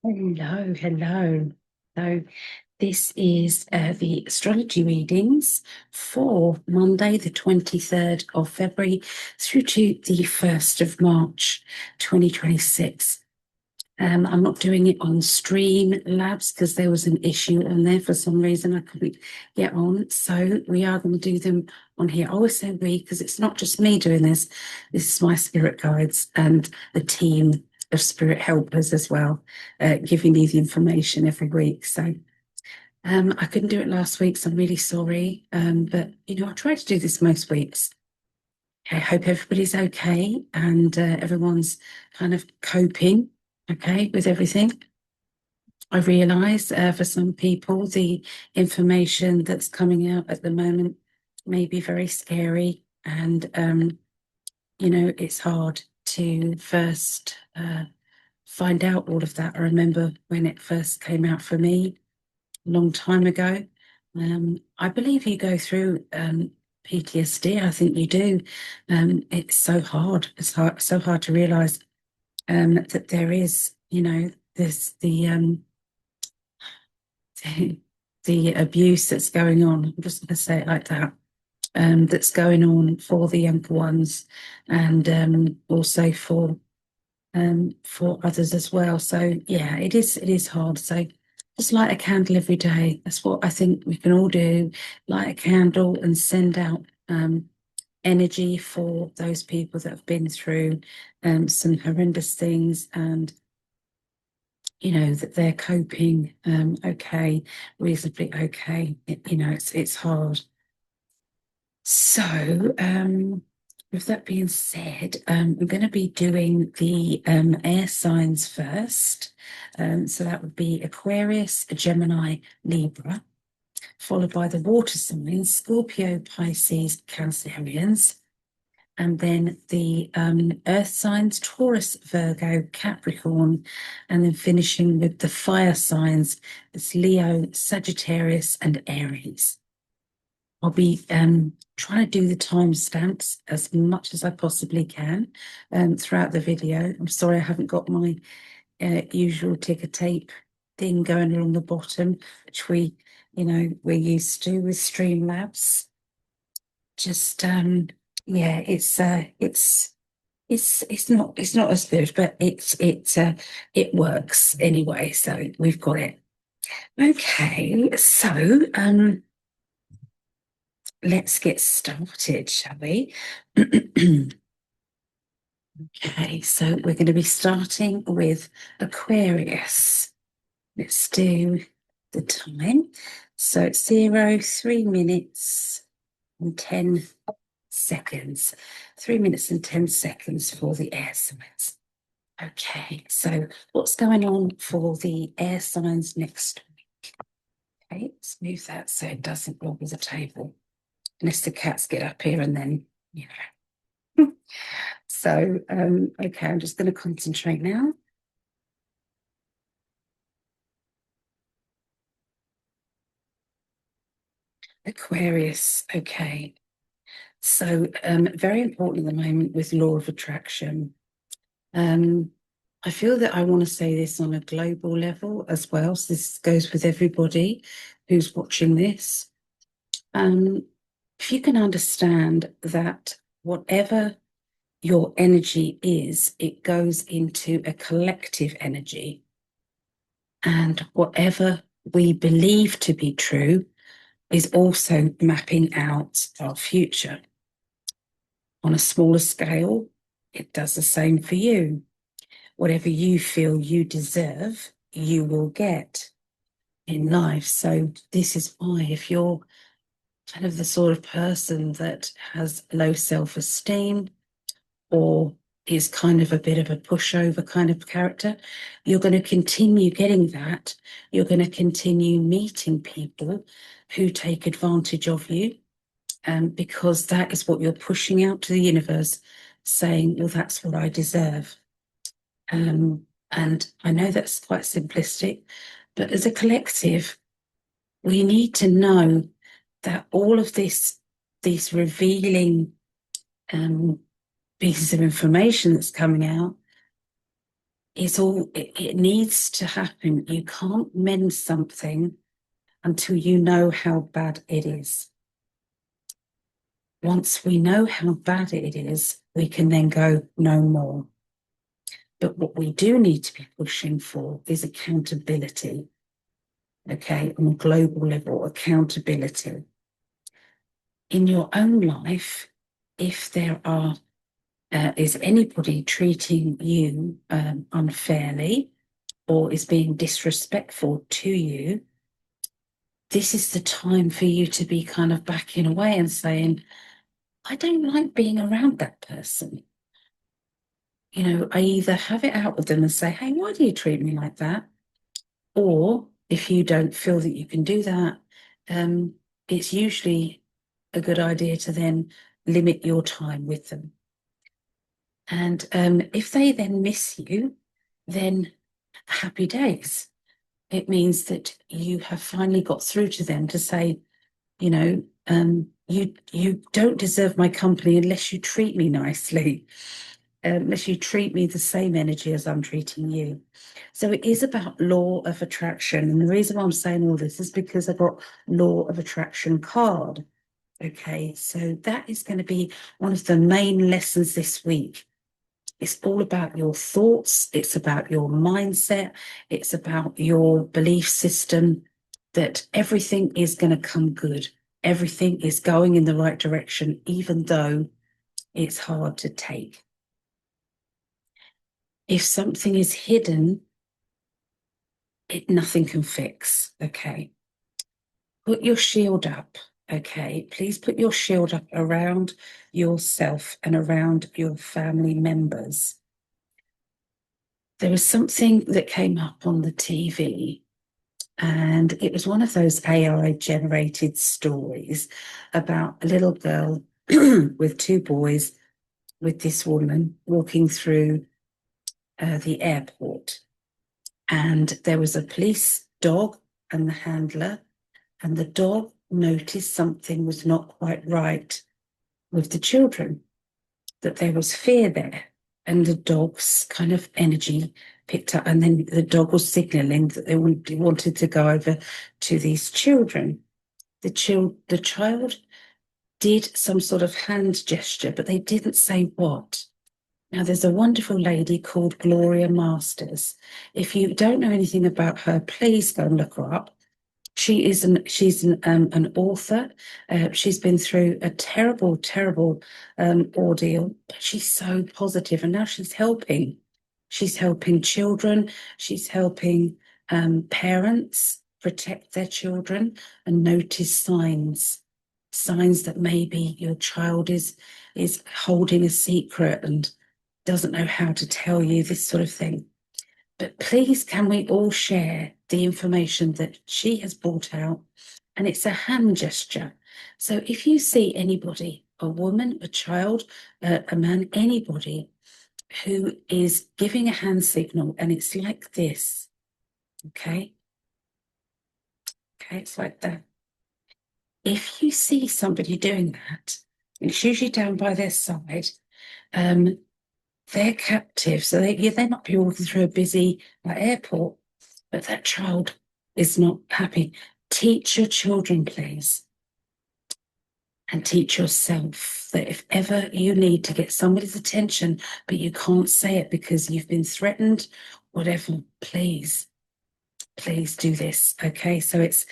Hello, hello. So this is the astrology readings for Monday, the 23rd of February through to the 1st of March, 2026. I'm not doing it on Streamlabs because there was an issue on there for some reason I couldn't get on. So we are going to do them on here. I always say we because it's not just me doing this. This is my spirit guides and the team of spirit helpers as well, giving you the information every week. So I couldn't do it last week, so I'm really sorry. But I try to do this most weeks. I hope everybody's okay and everyone's kind of coping okay with everything. I realise for some people the information that's coming out at the moment may be very scary and it's hard to first find out all of that. I remember when it first came out for me a long time ago. I believe you go through PTSD. I think you do. It's so hard. So hard to realise that there is, this the abuse that's going on. I'm just going to say it like that. That's going on for the younger ones, and also for others as well. So yeah, it is hard. So just light a candle every day. That's what I think we can all do. Light a candle and send out energy for those people that have been through some horrendous things, and that they're coping okay, reasonably okay. It's hard. So with that being said, I'm going to be doing the air signs first. So that would be Aquarius, Gemini, Libra, followed by the water signs, Scorpio, Pisces, Cancerians, and then the earth signs, Taurus, Virgo, Capricorn, and then finishing with the fire signs, it's Leo, Sagittarius, and Aries. I'll be trying to do the timestamps as much as I possibly can throughout the video. I'm sorry I haven't got my usual ticker tape thing going along the bottom, which we're used to with Streamlabs. Just yeah, it's not as good, but it works anyway. So we've got it. Okay, so let's get started, shall we? Okay, so we're going to be starting with Aquarius. Let's do the time. So it's 3 minutes and 10 seconds. 3 minutes and 10 seconds for the air signs. Okay, so what's going on for the air signs next week? Okay, let's move that so it doesn't wobble the table. Unless the cats get up here and then, you know. So, okay, I'm just going to concentrate now. Aquarius, okay. So, very important at the moment with law of attraction. I feel that I want to say this on a global level as well. So this goes with everybody who's watching this. If you can understand that whatever your energy is, it goes into a collective energy. And whatever we believe to be true is also mapping out our future. On a smaller scale, it does the same for you. Whatever you feel you deserve, you will get in life. So this is why if you're kind of the sort of person that has low self-esteem or is kind of a bit of a pushover kind of character, you're going to continue getting that. You're going to continue meeting people who take advantage of you, because that is what you're pushing out to the universe, saying, well, that's what I deserve. And I know that's quite simplistic, but as a collective, we need to know that all of these revealing pieces of information that's coming out it needs to happen. You can't mend something until you know how bad it is. Once we know how bad it is, we can then go no more. But what we do need to be pushing for is accountability. Okay, on a global level, accountability. In your own life, if there are is anybody treating you unfairly or is being disrespectful to you, this is the time for you to be kind of backing away and saying, I don't like being around that person. You know, I either have it out with them and say, hey, why do you treat me like that? Or if you don't feel that you can do that, it's usually a good idea to then limit your time with them. And if they then miss you, then happy days. It means that you have finally got through to them to say, you know, you don't deserve my company unless you treat me nicely, unless you treat me the same energy as I'm treating you. So it is about law of attraction. And the reason why I'm saying all this is because I've got law of attraction card. Okay, so that is going to be one of the main lessons this week. It's all about your thoughts. It's about your mindset. It's about your belief system that everything is going to come good. Everything is going in the right direction, even though it's hard to take. If something is hidden, nothing can fix. Okay. Put your shield up. Okay. Please put your shield up around yourself and around your family members. There was something that came up on the TV, and it was one of those AI generated stories about a little girl with two boys, with this woman walking through the airport. And there was a police dog and the handler, and the dog noticed something was not quite right with the children, that there was fear there. And the dog's kind of energy picked up, and then the dog was signaling that they wanted to go over to these children. The child did some sort of hand gesture, but they didn't say what. Now, there's a wonderful lady called Gloria Masters. If you don't know anything about her, please go and look her up. She's an author. She's been through a terrible, terrible ordeal, but she's so positive, and now she's helping. She's helping children. She's helping parents protect their children and notice signs that maybe your child is holding a secret and doesn't know how to tell you, this sort of thing. But please, can we all share the information that she has brought out? And it's a hand gesture. So if you see anybody, a woman, a child, a man, anybody who is giving a hand signal, and it's like this, okay? Okay, it's like that. If you see somebody doing that, it's usually down by their side, they're captive. So they might be walking through a busy airport, but that child is not happy. Teach your children, please, and teach yourself that if ever you need to get somebody's attention, but you can't say it because you've been threatened, whatever, please do this. Okay, so it's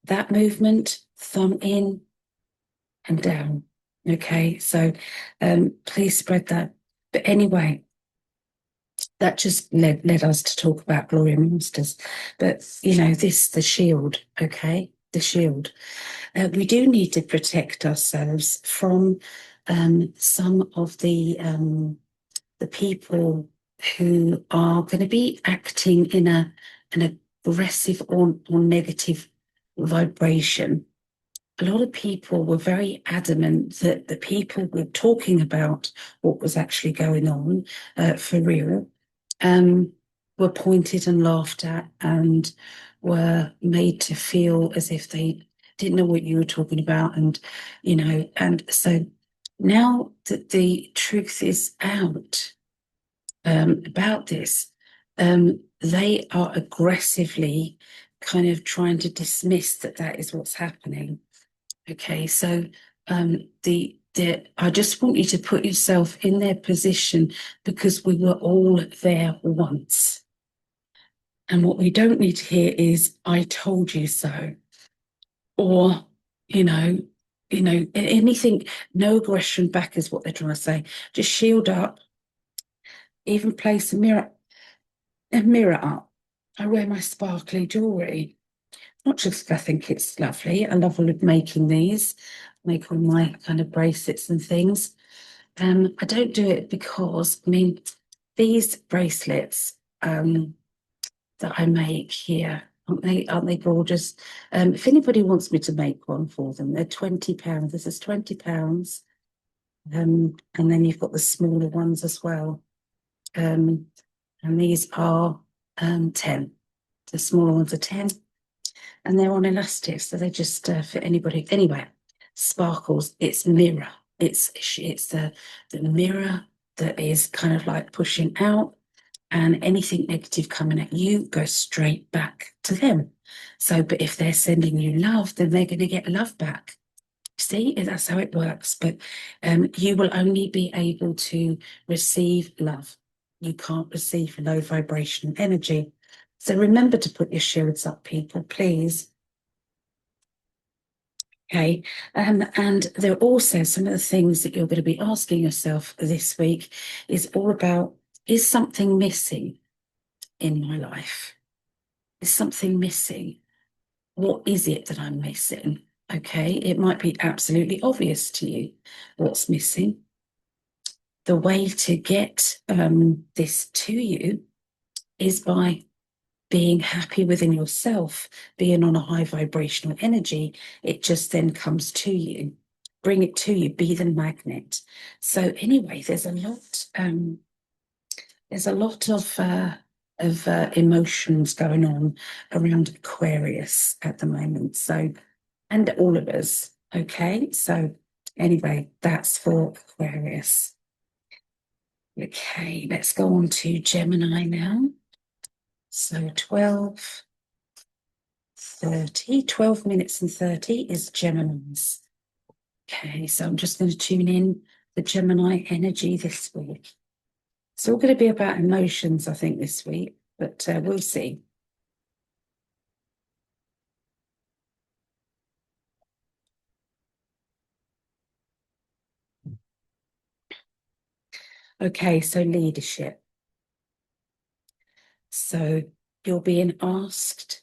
that movement, thumb in and down. Okay, so please spread that. But anyway, that just led us to talk about Gloria Monsters. But, you know, the shield, okay? The shield. We do need to protect ourselves from some of the people who are going to be acting in an aggressive or negative vibration. A lot of people were very adamant that the people were talking about what was actually going on for real were pointed and laughed at and were made to feel as if they didn't know what you were talking about. And, you know, and so now that the truth is out about this, they are aggressively kind of trying to dismiss that is what's happening. Okay, so I just want you to put yourself in their position, because we were all there once. And what we don't need to hear is, I told you so. Or, you know, anything, no aggression back is what they're trying to say. Just shield up, even place a mirror up. I wear my sparkly jewelry, not just because I think it's lovely. I love making these, make all my kind of bracelets and things. I don't do it because, I mean, these bracelets that I make here, aren't they gorgeous? If anybody wants me to make one for them, they're £20. This is £20. And then you've got the smaller ones as well. And these are 10. The smaller ones are 10. And they're on elastic, so they just fit anybody. Anyway, sparkles, it's mirror. It's the mirror that is kind of like pushing out, and anything negative coming at you goes straight back to them. So, but if they're sending you love, then they're going to get love back. See, that's how it works. But you will only be able to receive love. You can't receive low vibration energy. So remember to put your shields up, people, please. Okay, and there are also some of the things that you're going to be asking yourself this week is all about, is something missing in my life? Is something missing? What is it that I'm missing? Okay, it might be absolutely obvious to you what's missing. The way to get this to you is by being happy within yourself, being on a high vibrational energy. It just then comes to you. Bring it to you, be the magnet. So anyway, there's a lot of emotions going on around Aquarius at the moment. So, and all of us. Okay, so anyway, that's for Aquarius. Okay, let's go on to Gemini now. So 12 minutes and 30 is Gemini's. Okay, so I'm just going to tune in the Gemini energy this week. It's all going to be about emotions, I think, this week, but we'll see. Okay, so leadership. So you're being asked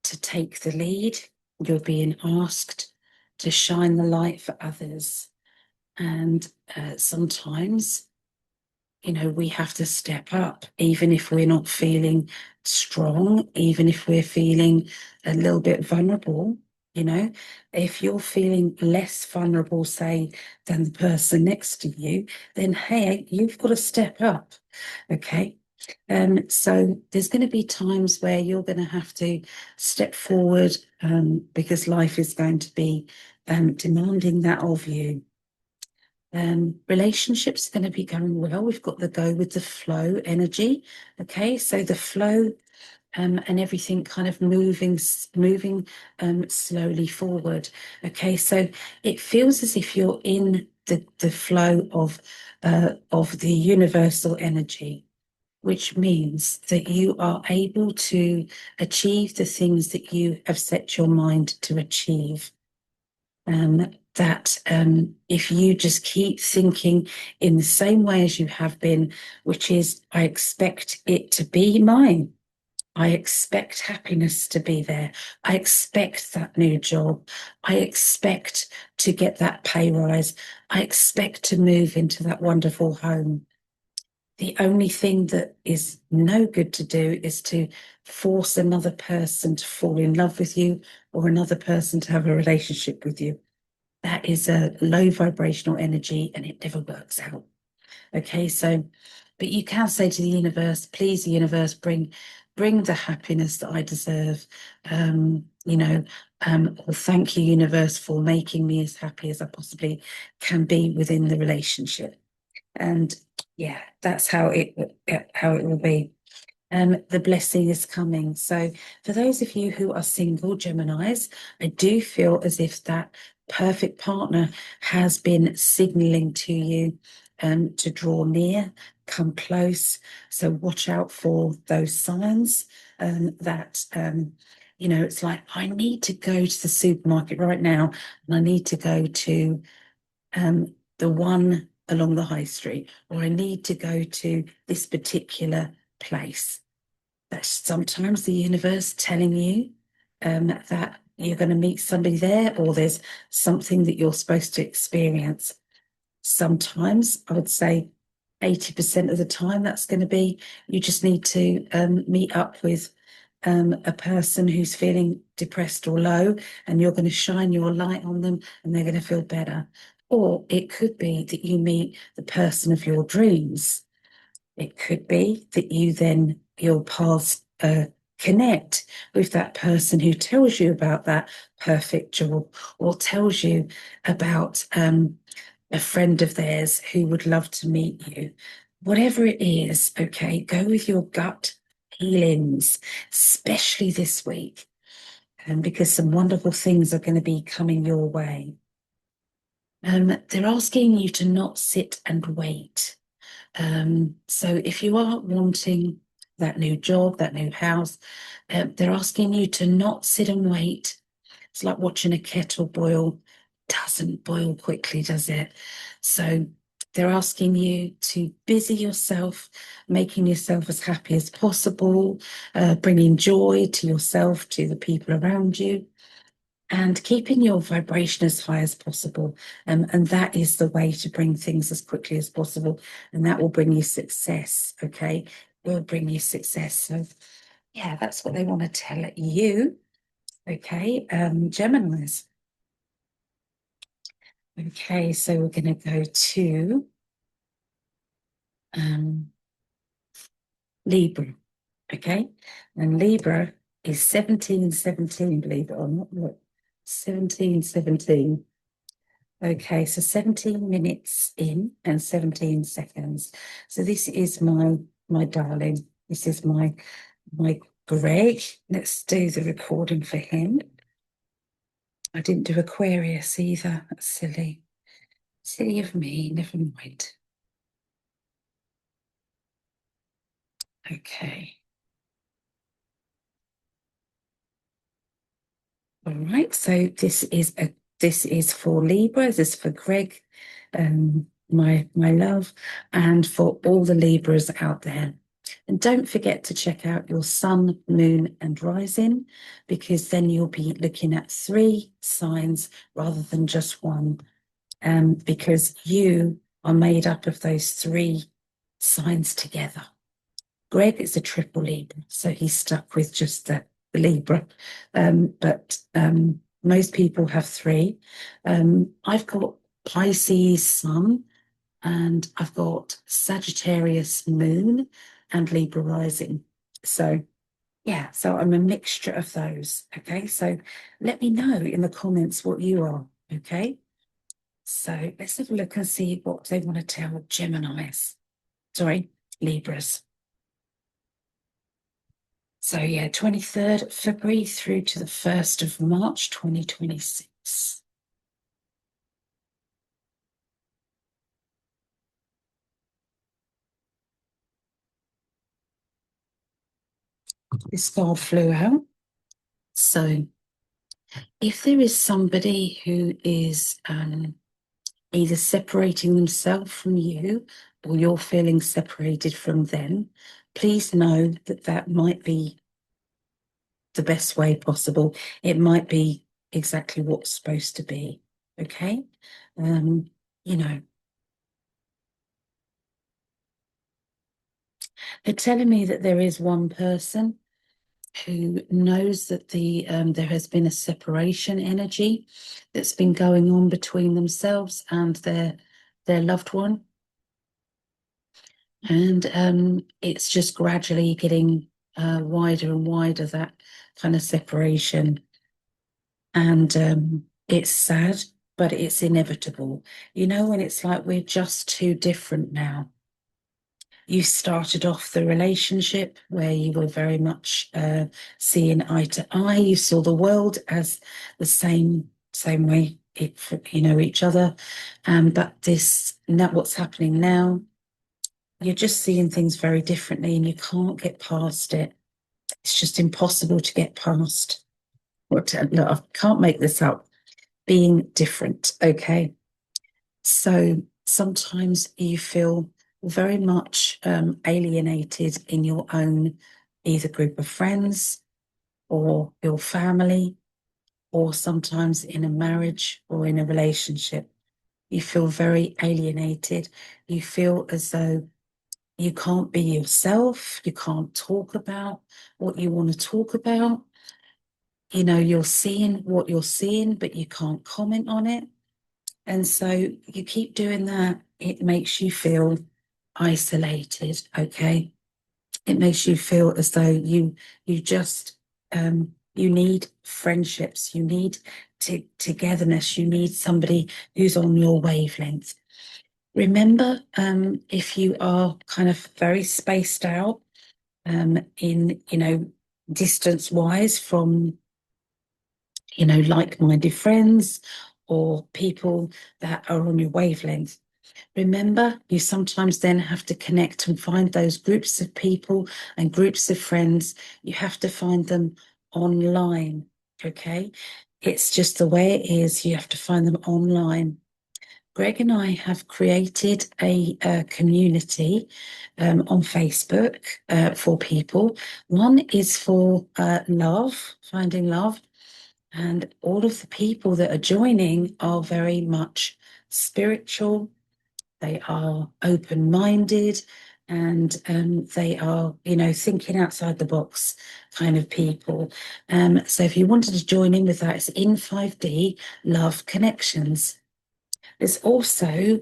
to take the lead. You're being asked to shine the light for others. And sometimes, we have to step up, even if we're not feeling strong, even if we're feeling a little bit vulnerable. If you're feeling less vulnerable, say, than the person next to you, then hey, you've got to step up. Okay. So there's going to be times where you're going to have to step forward, because life is going to be demanding that of you. Relationships are going to be going well. We've got the go with the flow energy. Okay, so the flow and everything kind of moving slowly forward. Okay, so it feels as if you're in the flow of the universal energy, which means that you are able to achieve the things that you have set your mind to achieve. That if you just keep thinking in the same way as you have been, which is, I expect it to be mine. I expect happiness to be there. I expect that new job. I expect to get that pay rise. I expect to move into that wonderful home. The only thing that is no good to do is to force another person to fall in love with you, or another person to have a relationship with you. That is a low vibrational energy, and it never works out. Okay, so, but you can say to the universe, please, the universe, bring the happiness that I deserve. Or thank you, universe, for making me as happy as I possibly can be within the relationship. And yeah, that's how it will be. the blessing is coming. So for those of you who are single, Geminis, I do feel as if that perfect partner has been signaling to you to draw near, come close. So watch out for those signs that, it's like, I need to go to the supermarket right now, and I need to go to the one along the high street, or I need to go to this particular place. That's sometimes the universe telling you that you're going to meet somebody there, or there's something that you're supposed to experience. Sometimes I would say 80% of the time that's going to be you just need to meet up with a person who's feeling depressed or low, and you're going to shine your light on them and they're going to feel better. Or it could be that you meet the person of your dreams. It could be that your paths connect with that person who tells you about that perfect job, or tells you about a friend of theirs who would love to meet you. Whatever it is, okay, go with your gut feelings, especially this week, because some wonderful things are going to be coming your way. They're asking you to not sit and wait. So if you are wanting that new job, that new house, they're asking you to not sit and wait. It's like watching a kettle boil. Doesn't boil quickly, does it? So they're asking you to busy yourself, making yourself as happy as possible, bringing joy to yourself, to the people around you, and keeping your vibration as high as possible. And that is the way to bring things as quickly as possible. And that will bring you success, okay? It will bring you success. So, yeah, that's what they want to tell you, okay? Geminis. Okay, so we're going to go to Libra, okay? And Libra is 1717, believe it or not. Look, 1717. Okay, so 17 minutes in and 17 seconds. So this is my darling. This is my Greg. Let's do the recording for him. I didn't do Aquarius either. That's silly. Silly of me, never mind. Okay. All right, so this is for Libra, this is for Greg, my love, and for all the Libras out there. And don't forget to check out your sun, moon, and rising, because then you'll be looking at 3 signs rather than just one, because you are made up of those 3 signs together. Greg is a triple Libra, so he's stuck with just the Libra. But most people have 3. I've got Pisces sun, and I've got Sagittarius moon and Libra rising. So yeah, so I'm a mixture of those. Okay, so let me know in the comments what you are. Okay, so let's have a look and see what they want to tell Geminis. Sorry, Libras. So yeah, 23rd February through to the 1st of March 2026. This card flew out. So if there is somebody who is either separating themselves from you, or you're feeling separated from them, please know that that might be the best way possible. It might be exactly what's supposed to be. Okay. You know, they're telling me that there is one person who knows that there has been a separation energy that's been going on between themselves and their loved one, and it's just gradually getting wider and wider, that kind of separation, and it's sad, but it's inevitable. You know, when it's like we're just too different now. You started off the relationship where you were very much seeing eye to eye. You saw the world as the same way each other. But what's happening now, you're just seeing things very differently, and you can't get past it. It's just impossible to get past. Look, I can't make this up. Being different, okay? So sometimes you feel very much alienated in your own either group of friends or your family, or sometimes in a marriage or in a relationship. You feel very alienated. You feel as though you can't be yourself. You can't talk about what you want to talk about. You know, you're seeing what you're seeing, but you can't comment on it. And so you keep doing that. It makes you feel isolated, okay? It makes you feel as though you just you need friendships, you need togetherness, you need somebody who's on your wavelength. Remember, if you are kind of very spaced out in, distance-wise from, like-minded friends or people that are on your wavelength, remember, you sometimes then have to connect and find those groups of people and groups of friends. You have to find them online, okay? It's just the way it is. You have to find them online. Greg and I have created a community on Facebook for people. One is for love, finding love, and all of the people that are joining are very much spiritual. They are open-minded, and they are, thinking outside the box kind of people. So if you wanted to join in with that, it's In5D Love Connections. There's also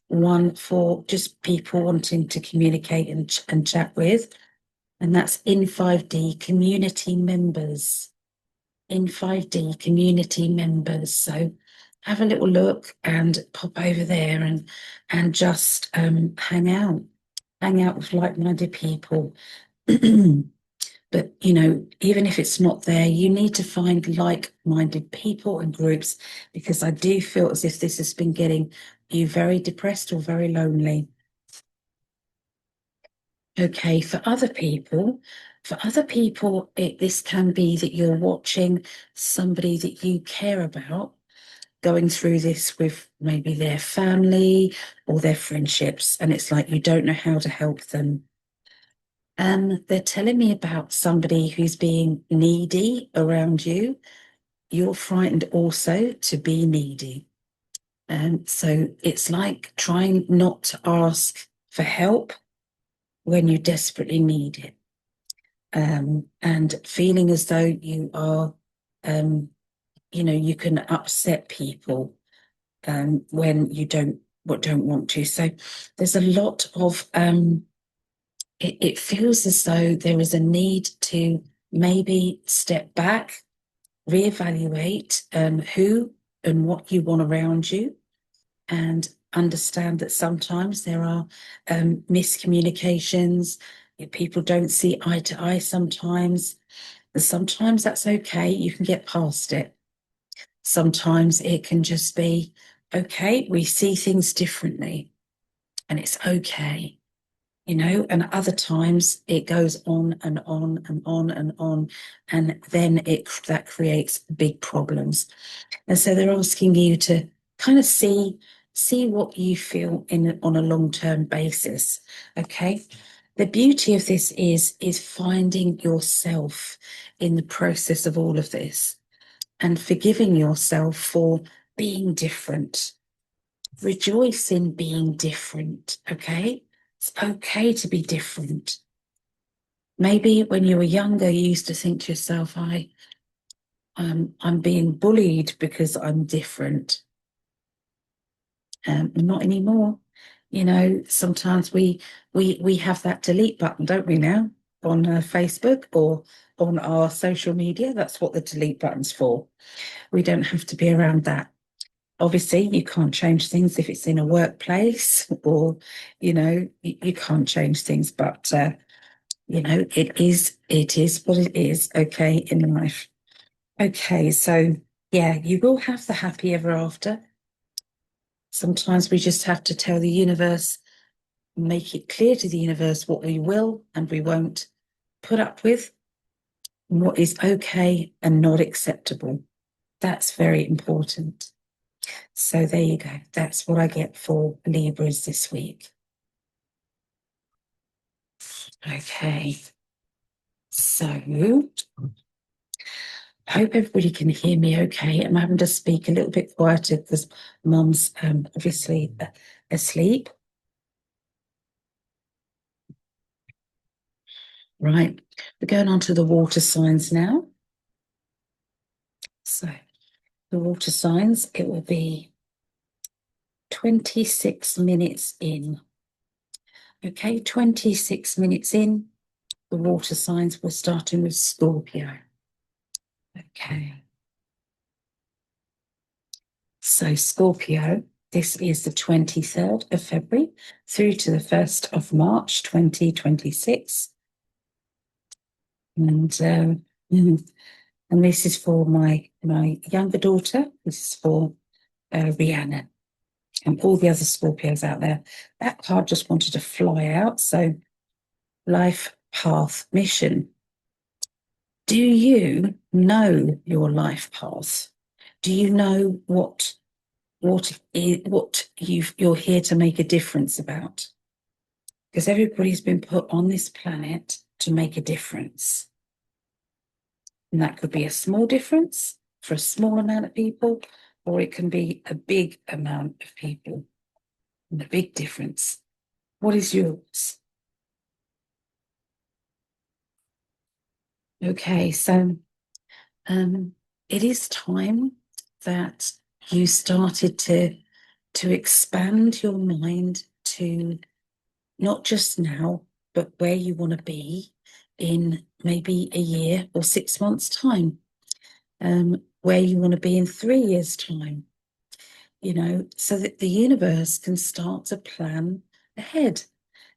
one for just people wanting to communicate and chat with, and that's In5D Community Members. In5D Community Members. So have a little look and pop over there and just hang out with like-minded people. But, even if it's not there, you need to find like-minded people and groups, because I do feel as if this has been getting you very depressed or very lonely. Okay, for other people, this can be that you're watching somebody that you care about going through this with maybe their family or their friendships, and it's like you don't know how to help them. They're telling me about somebody who's being needy around you. You're frightened also to be needy. So it's like trying not to ask for help when you desperately need it. And feeling as though you are, you can upset people when you don't want to. So there's a lot of, it feels as though there is a need to maybe step back, reevaluate who and what you want around you, and understand that sometimes there are miscommunications. People don't see eye to eye sometimes. And sometimes that's okay. You can get past it. Sometimes it can just be, okay, we see things differently and it's okay, and other times it goes on and on and on and on, and then that creates big problems. And so they're asking you to kind of see what you feel on a long-term basis. Okay. The beauty of this is finding yourself in the process of all of this and forgiving yourself for being different. Rejoice in being different, okay? It's okay to be different. Maybe when you were younger, you used to think to yourself, I'm being bullied because I'm different. Not anymore. Sometimes we have that delete button, don't we now, on Facebook or on our social media? That's what the delete button's for. We don't have to be around that. obviously you can't change things if it's in a workplace or, you can't change things, but, it is what it is, okay, in life. Okay, so yeah, you will have the happy ever after. Sometimes we just have to tell the universe, make it clear to the universe what we will and we won't put up with, and what is okay and not acceptable. That's very important. So there you go. That's what I get for Libras this week. Okay. So I hope everybody can hear me okay. I'm having to speak a little bit quieter because Mum's obviously asleep. Right. We're going on to the water signs now. So the water signs, it will be 26 minutes in. Okay, 26 minutes in, the water signs, we're starting with Scorpio. Okay. So Scorpio, this is the 23rd of February through to the 1st of March, 2026. And this is for my younger daughter. This is for Rihanna and all the other Scorpios out there. That card just wanted to fly out. So life, path, mission. Do you know your life path? Do you know what you're here to make a difference about? Because everybody's been put on this planet to make a difference. And that could be a small difference for a small amount of people, or it can be a big amount of people. And a big difference. What is yours? Okay, so it is time that you started to expand your mind to not just now, but where you want to be in maybe a year or 6 months' time, where you want to be in 3 years' time, so that the universe can start to plan ahead,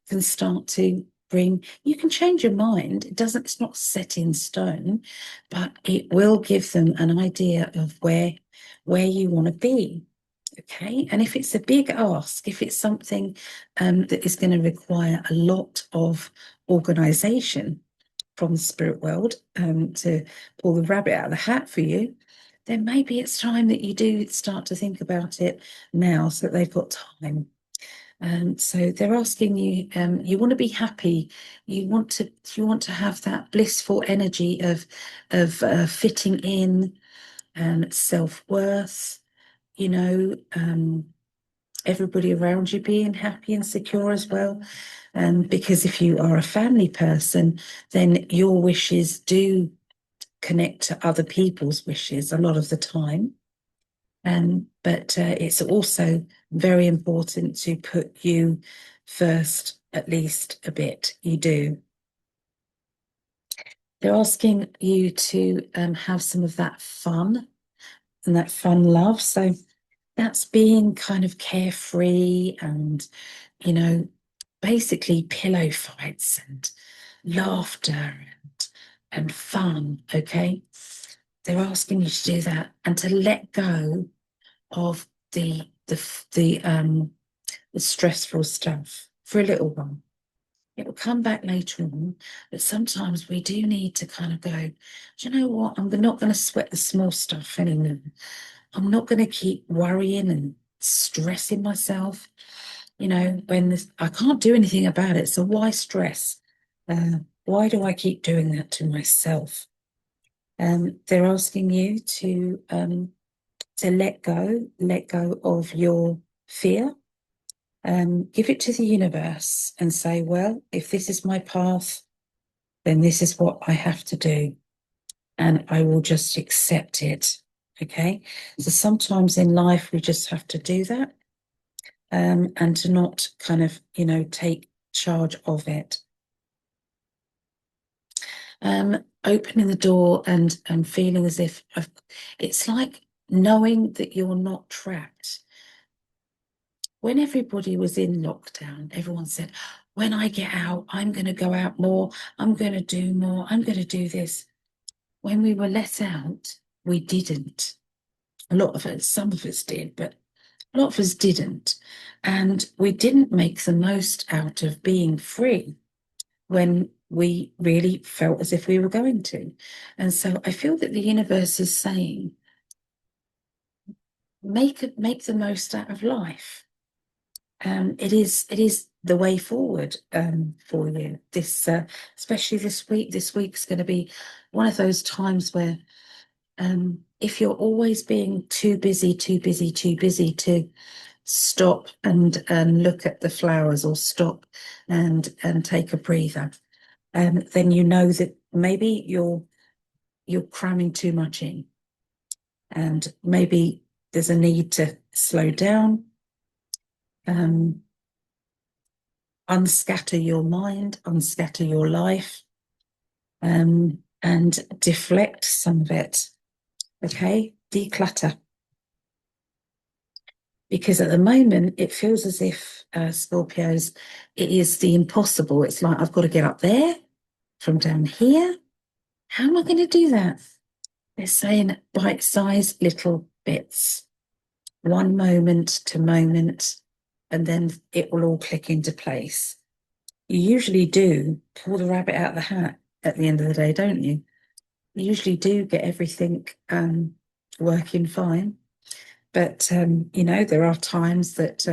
can start to you can change your mind. It's not set in stone, but it will give them an idea of where you want to be. Okay, and if it's a big ask, if it's something that is going to require a lot of organization from the spirit world to pull the rabbit out of the hat for you, then maybe it's time that you do start to think about it now so that they've got time. So they're asking you, you want to be happy, you want to have that blissful energy of fitting in and self-worth, everybody around you being happy and secure as well. Because if you are a family person, then your wishes do connect to other people's wishes a lot of the time. But it's also very important to put you first, at least a bit. You do. They're asking you to have some of that fun and that fun love. So that's being kind of carefree and, basically pillow fights and laughter and fun. Okay. They're asking you to do that and to let go of the stressful stuff for a little while. It will come back later on, but sometimes we do need to kind of go, do you know what? I'm not going to sweat the small stuff anymore. I'm not going to keep worrying and stressing myself. When I can't do anything about it, so why stress? Why do I keep doing that to myself? They're asking you to let go of your fear. Give it to the universe and say, well, if this is my path, then this is what I have to do. And I will just accept it. Okay. So sometimes in life, we just have to do that and to not kind of, take charge of it. Opening the door and feeling as if it's like knowing that you're not trapped. When everybody was in lockdown, everyone said, when I get out, I'm going to go out more. I'm going to do more. I'm going to do this. When we were let out, we didn't. A lot of us, some of us did, but a lot of us didn't. And we didn't make the most out of being free when we really felt as if we were going to. And so I feel that the universe is saying, make the most out of life. It is the way forward for you. This especially this week. This week's going to be one of those times where if you're always being too busy to stop and look at the flowers, or stop and take a breather, then you know that maybe you're cramming too much in, and maybe there's a need to slow down, unscatter your mind, unscatter your life, and deflect some of it. Okay, declutter. Because at the moment, it feels as if Scorpios, it is the impossible. It's like, I've got to get up there from down here. How am I going to do that? They're saying bite-sized little bits, one moment to moment, and then it will all click into place. You usually do pull the rabbit out of the hat at the end of the day, don't you? You usually do get everything working fine. But, you know, there are times that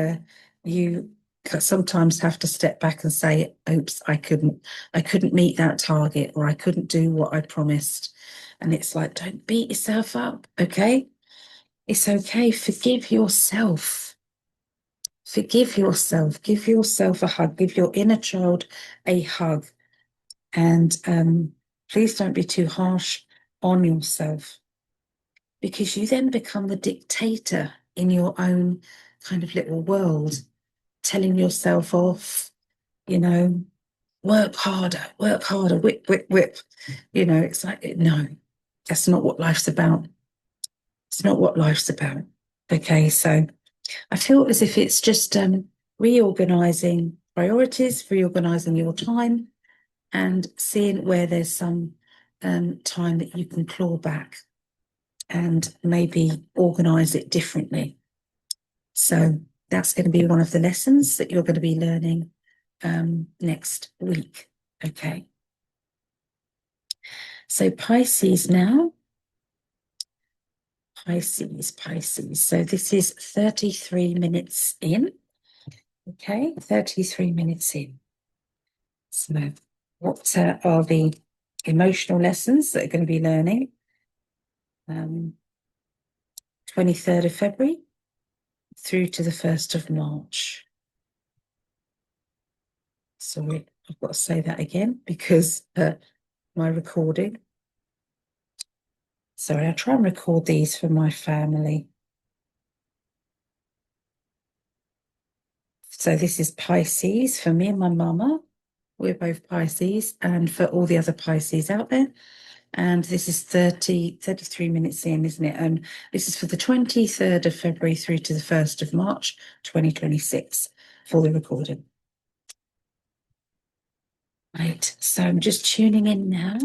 you sometimes have to step back and say, oops, I couldn't meet that target, or I couldn't do what I promised. And it's like, don't beat yourself up, okay? It's okay. Forgive yourself. Forgive yourself. Give yourself a hug. Give your inner child a hug. And please don't be too harsh on yourself, because you then become the dictator in your own kind of little world, telling yourself off, you know, work harder, whip, whip, whip. You know, it's like, no, that's not what life's about. It's not what life's about. Okay, so I feel as if it's just reorganizing priorities, reorganizing your time, and seeing where there's some time that you can claw back and maybe organize it differently. So that's going to be one of the lessons that you're going to be learning next week. Okay. So Pisces now. Pisces. So this is 33 minutes in. Okay, 33 minutes in. So what are the emotional lessons that are going to be learning? 23rd of February through to the 1st of March. Sorry, I've got to say that again because my recording. Sorry, I try and record these for my family. So this is Pisces for me and my mama. We're both Pisces, and for all the other Pisces out there. And this is 33 minutes in, isn't it? And this is for the 23rd of February through to the 1st of March, 2026 for the recording. Right, so I'm just tuning in now.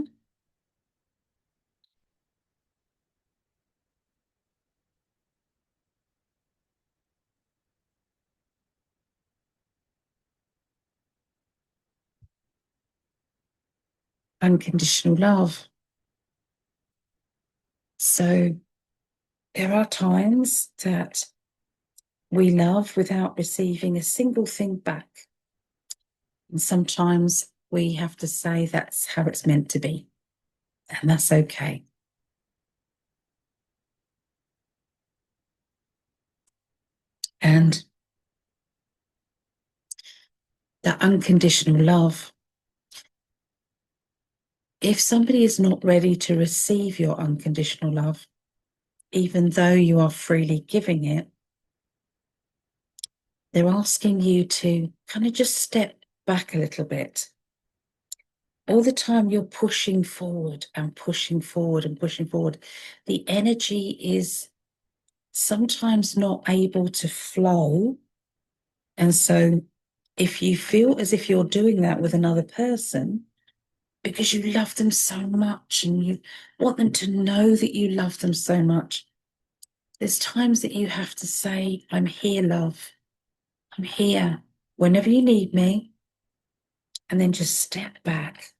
Unconditional love. So there are times that we love without receiving a single thing back. And sometimes we have to say that's how it's meant to be. And that's okay. And that unconditional love, if somebody is not ready to receive your unconditional love, even though you are freely giving it, they're asking you to kind of just step back a little bit. All the time you're pushing forward and pushing forward and pushing forward. The energy is sometimes not able to flow. And so if you feel as if you're doing that with another person, because you love them so much and you want them to know that you love them so much, there's times that you have to say, I'm here, love. I'm here whenever you need me. And then just step back,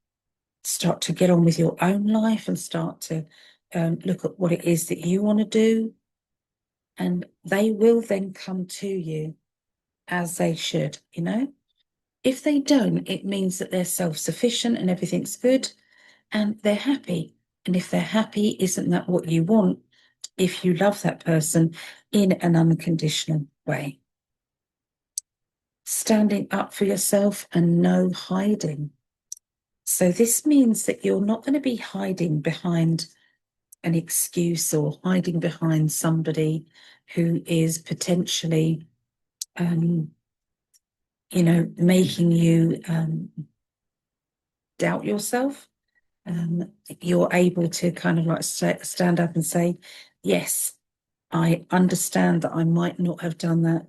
start to get on with your own life and start to look at what it is that you want to do. And they will then come to you as they should, you know? If they don't, it means that they're self-sufficient and everything's good and they're happy. And if they're happy, isn't that what you want if you love that person in an unconditional way? Standing up for yourself and no hiding. So this means that you're not going to be hiding behind an excuse or hiding behind somebody who is potentially, making you doubt yourself. You're able to kind of like stand up and say, yes, I understand that I might not have done that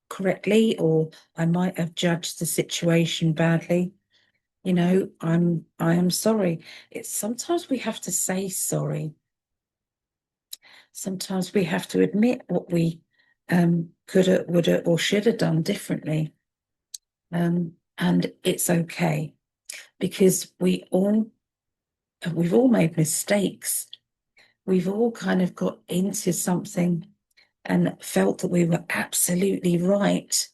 correctly, or I might have judged the situation badly. You know, I am sorry. It's sometimes we have to say sorry. Sometimes we have to admit what we could have, would have, or should have done differently. And it's okay, because we've all made mistakes. We've all kind of got into something and felt that we were absolutely right,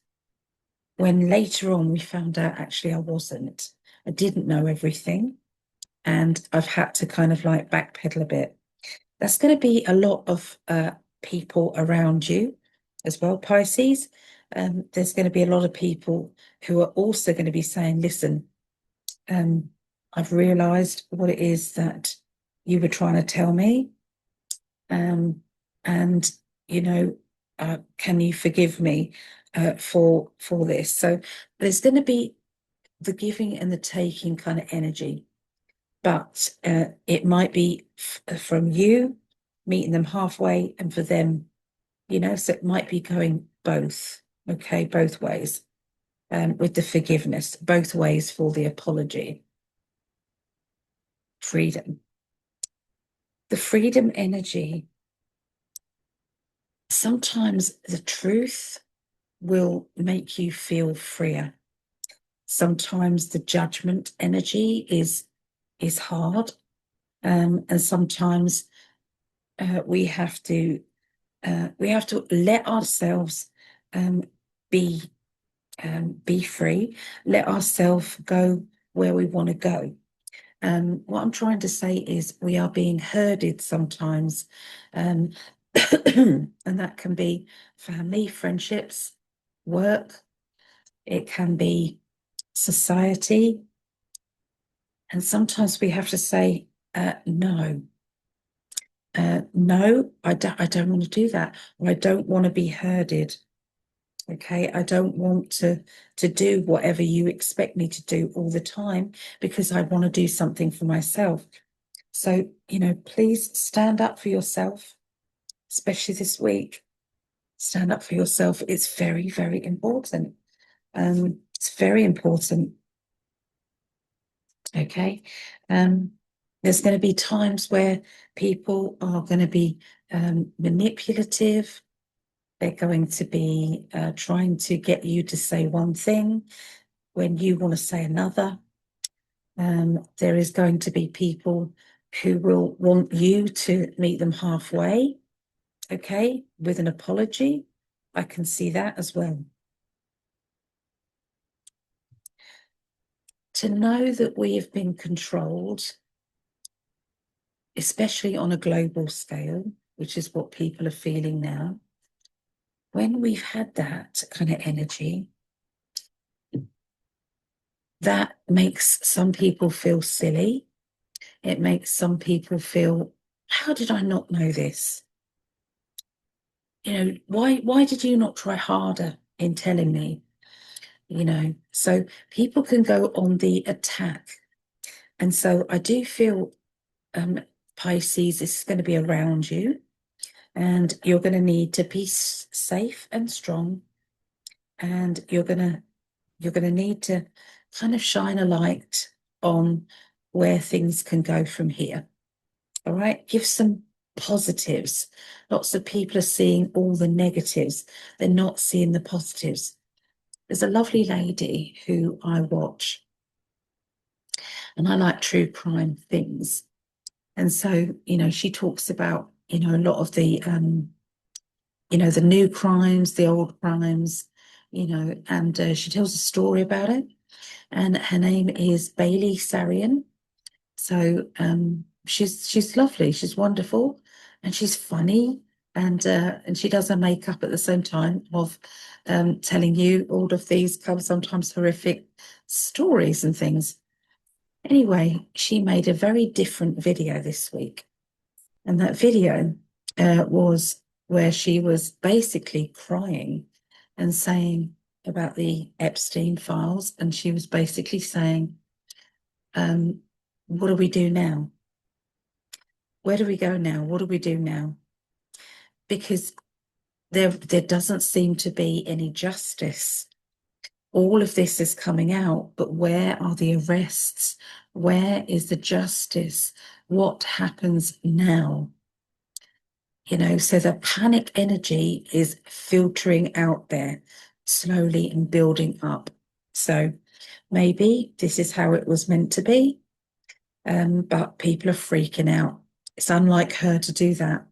when later on we found out actually I wasn't. I didn't know everything, and I've had to kind of like backpedal a bit. That's going to be a lot of people around you as well, Pisces. There's going to be a lot of people who are also going to be saying, listen, I've realized what it is that you were trying to tell me. And, you know, can you forgive me for this? So there's going to be the giving and the taking kind of energy, but it might be from you meeting them halfway and for them, you know, so it might be going both, okay, both ways, with the forgiveness, both ways for the apology. Freedom. The freedom energy, sometimes the truth will make you feel freer. Sometimes the judgment energy is hard, and sometimes we have to let ourselves be free, let ourselves go where we want to go. What I'm trying to say is we are being herded sometimes, and that can be family, friendships, work. It can be society. And sometimes we have to say, no. No, I don't want to do that. Or I don't want to be herded. Okay, I don't want to do whatever you expect me to do all the time, because I want to do something for myself. So, you know, please stand up for yourself, especially this week. Stand up for yourself. It's very, very important. It's very important. Okay. There's going to be times where people are going to be manipulative. They're going to be trying to get you to say one thing when you want to say another. There is going to be people who will want you to meet them halfway, okay, with an apology. I can see that as well. To know that we have been controlled, especially on a global scale, which is what people are feeling now. When we've had that kind of energy, that makes some people feel silly. It makes some people feel, how did I not know this? You know, why did you not try harder in telling me? You know, so people can go on the attack. And so I do feel, Pisces, this is going to be around you. And you're going to need to be safe and strong, and you're going to need to kind of shine a light on where things can go from here. All right, give some positives. Lots of people are seeing all the negatives, they're not seeing the positives. There's a lovely lady who I watch, and I like true crime things. And so, she talks about, a lot of the, the new crimes, the old crimes, and she tells a story about it. And her name is Bailey Sarian. So she's lovely, she's wonderful, and she's funny, and she does her makeup at the same time of telling you all of these kind of sometimes horrific stories and things. Anyway, she made a very different video this week, and that video was where she was basically crying and saying about the Epstein files, and she was basically saying, what do we do now? Where do we go now? What do we do now? Because there doesn't seem to be any justice. All of this is coming out, but where are the arrests? Where is the justice? What happens now? So the panic energy is filtering out there slowly and building up. So maybe this is how it was meant to be, but people are freaking out. It's unlike her to do that.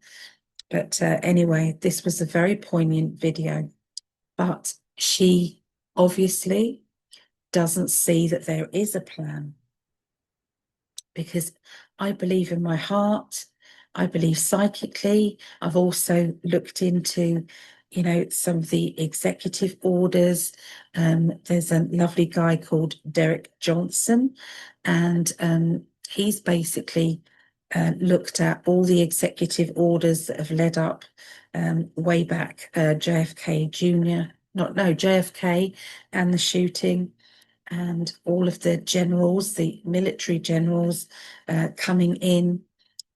But anyway, this was a very poignant video. But she obviously doesn't see that there is a plan, because I believe in my heart, I believe psychically. I've also looked into, some of the executive orders. There's a lovely guy called Derek Johnson, and he's basically looked at all the executive orders that have led up way back, JFK Jr., JFK and the shooting, and all of the generals, the military generals, coming in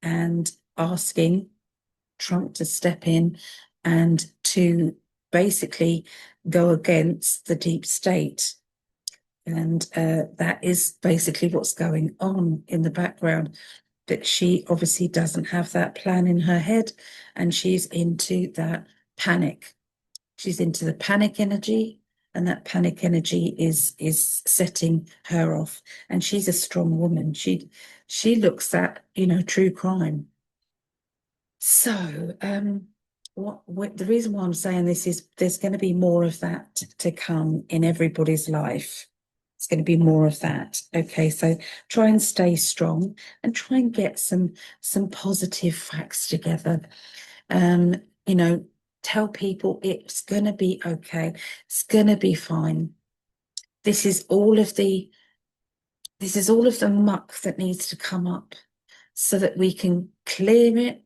and asking Trump to step in and to basically go against the deep state. And that is basically what's going on in the background. But she obviously doesn't have that plan in her head, and she's into that panic. She's into the panic energy, and that panic energy is setting her off. And she's a strong woman. She looks at, true crime. So the reason why I'm saying this is there's going to be more of that to come in everybody's life. It's going to be more of that. Okay, so try and stay strong and try and get some positive facts together. You know, tell people it's going to be okay. It's going to be fine. This is all of the muck that needs to come up so that we can clear it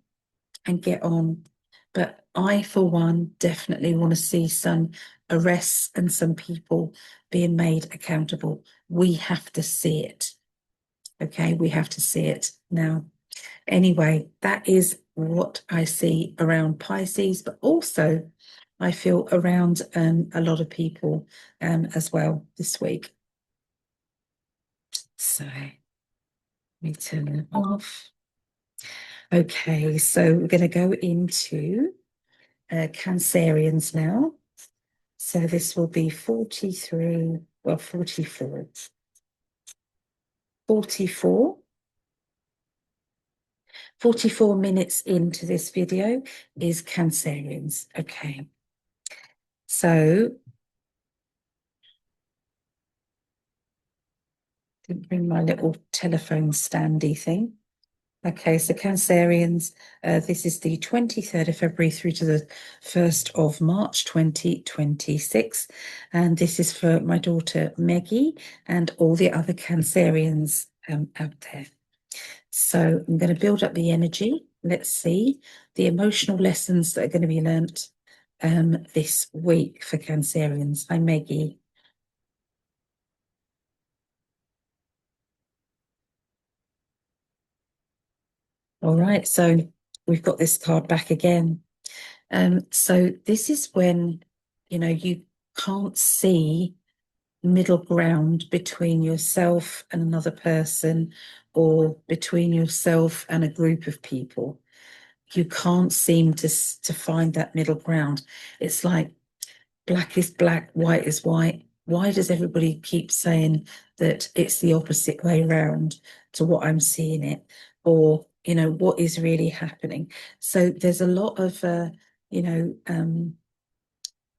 and get on. But I, for one, definitely want to see some arrests and some people being made accountable. We have to see it. Okay, we have to see it now. Anyway, that is what I see around Pisces, but also I feel around a lot of people as well this week. So let me turn them off. Okay, so we're going to go into Cancerians now. So this will be 44. 44 minutes into this video is Cancerians. Okay. So didn't bring my little telephone standy thing. Okay, so Cancerians, this is the 23rd of February through to the 1st of March 2026. And this is for my daughter Meggie and all the other Cancerians out there. So I'm going to build up the energy. Let's see the emotional lessons that are going to be learnt this week for Cancerians. Hi, Meggie. All right, so we've got this card back again. So this is when, you can't see middle ground between yourself and another person, or between yourself and a group of people. You can't seem to find that middle ground. It's like black is black, white is white. Why does everybody keep saying that it's the opposite way round to what I'm seeing it? Or, what is really happening? So there's a lot of, you know, um,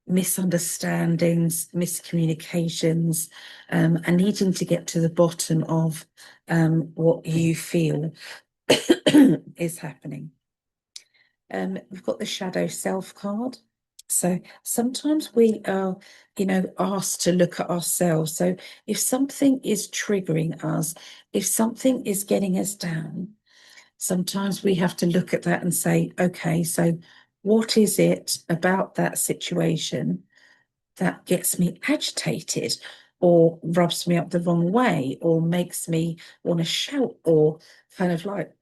misunderstandings, miscommunications, and needing to get to the bottom of what you feel is happening. We've got the shadow self card. So sometimes we are, asked to look at ourselves. So if something is triggering us, if something is getting us down, sometimes we have to look at that and say, okay, so what is it about that situation that gets me agitated, or rubs me up the wrong way, or makes me want to shout, or kind of like,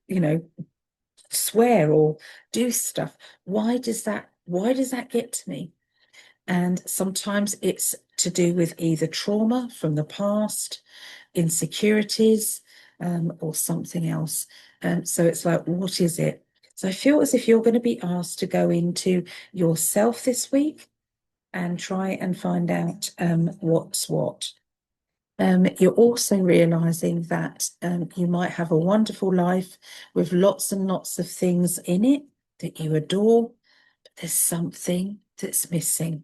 swear or do stuff? Why does that get to me? And sometimes it's to do with either trauma from the past, insecurities, or something else. So it's like, what is it? So I feel as if you're going to be asked to go into yourself this week and try and find out what's what. You're also realizing that you might have a wonderful life with lots and lots of things in it that you adore, but there's something that's missing.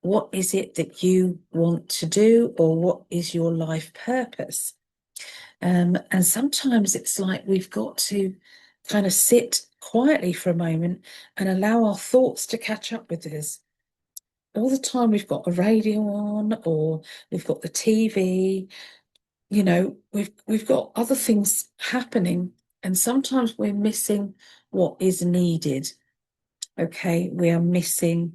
What is it that you want to do, or what is your life purpose? And sometimes it's like we've got to kind of sit quietly for a moment and allow our thoughts to catch up with us. All the time we've got a radio on, or we've got the TV, we've got other things happening, and sometimes we're missing what is needed. Okay, we are missing,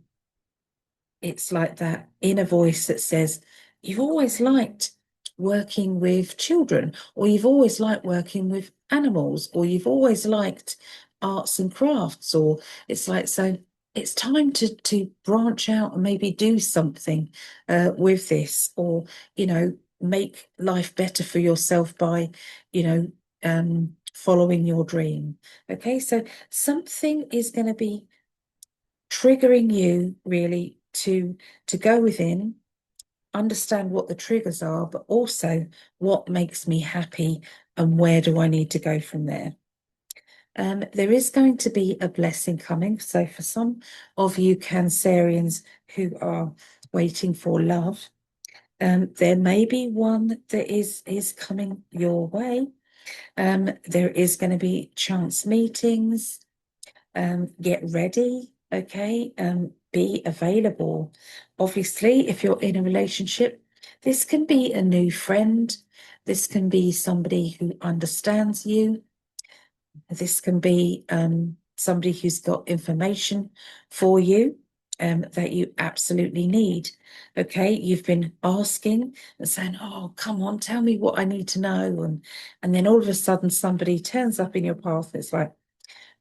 it's like that inner voice that says, you've always liked working with children, or you've always liked working with animals, or you've always liked arts and crafts, or it's like, so it's time to branch out and maybe do something with this, or, make life better for yourself by, following your dream. Okay, so something is going to be triggering you really to go within, understand what the triggers are, but also what makes me happy and where do I need to go from there. There is going to be a blessing coming. So for some of you Cancerians who are waiting for love, there may be one that is coming your way. There is going to be chance meetings. Get ready, okay? Be available. Obviously, if you're in a relationship, this can be a new friend. This can be somebody who understands you. This can be somebody who's got information for you that you absolutely need. Okay, you've been asking and saying, "Oh, come on, tell me what I need to know," and then all of a sudden somebody turns up in your path. It's like,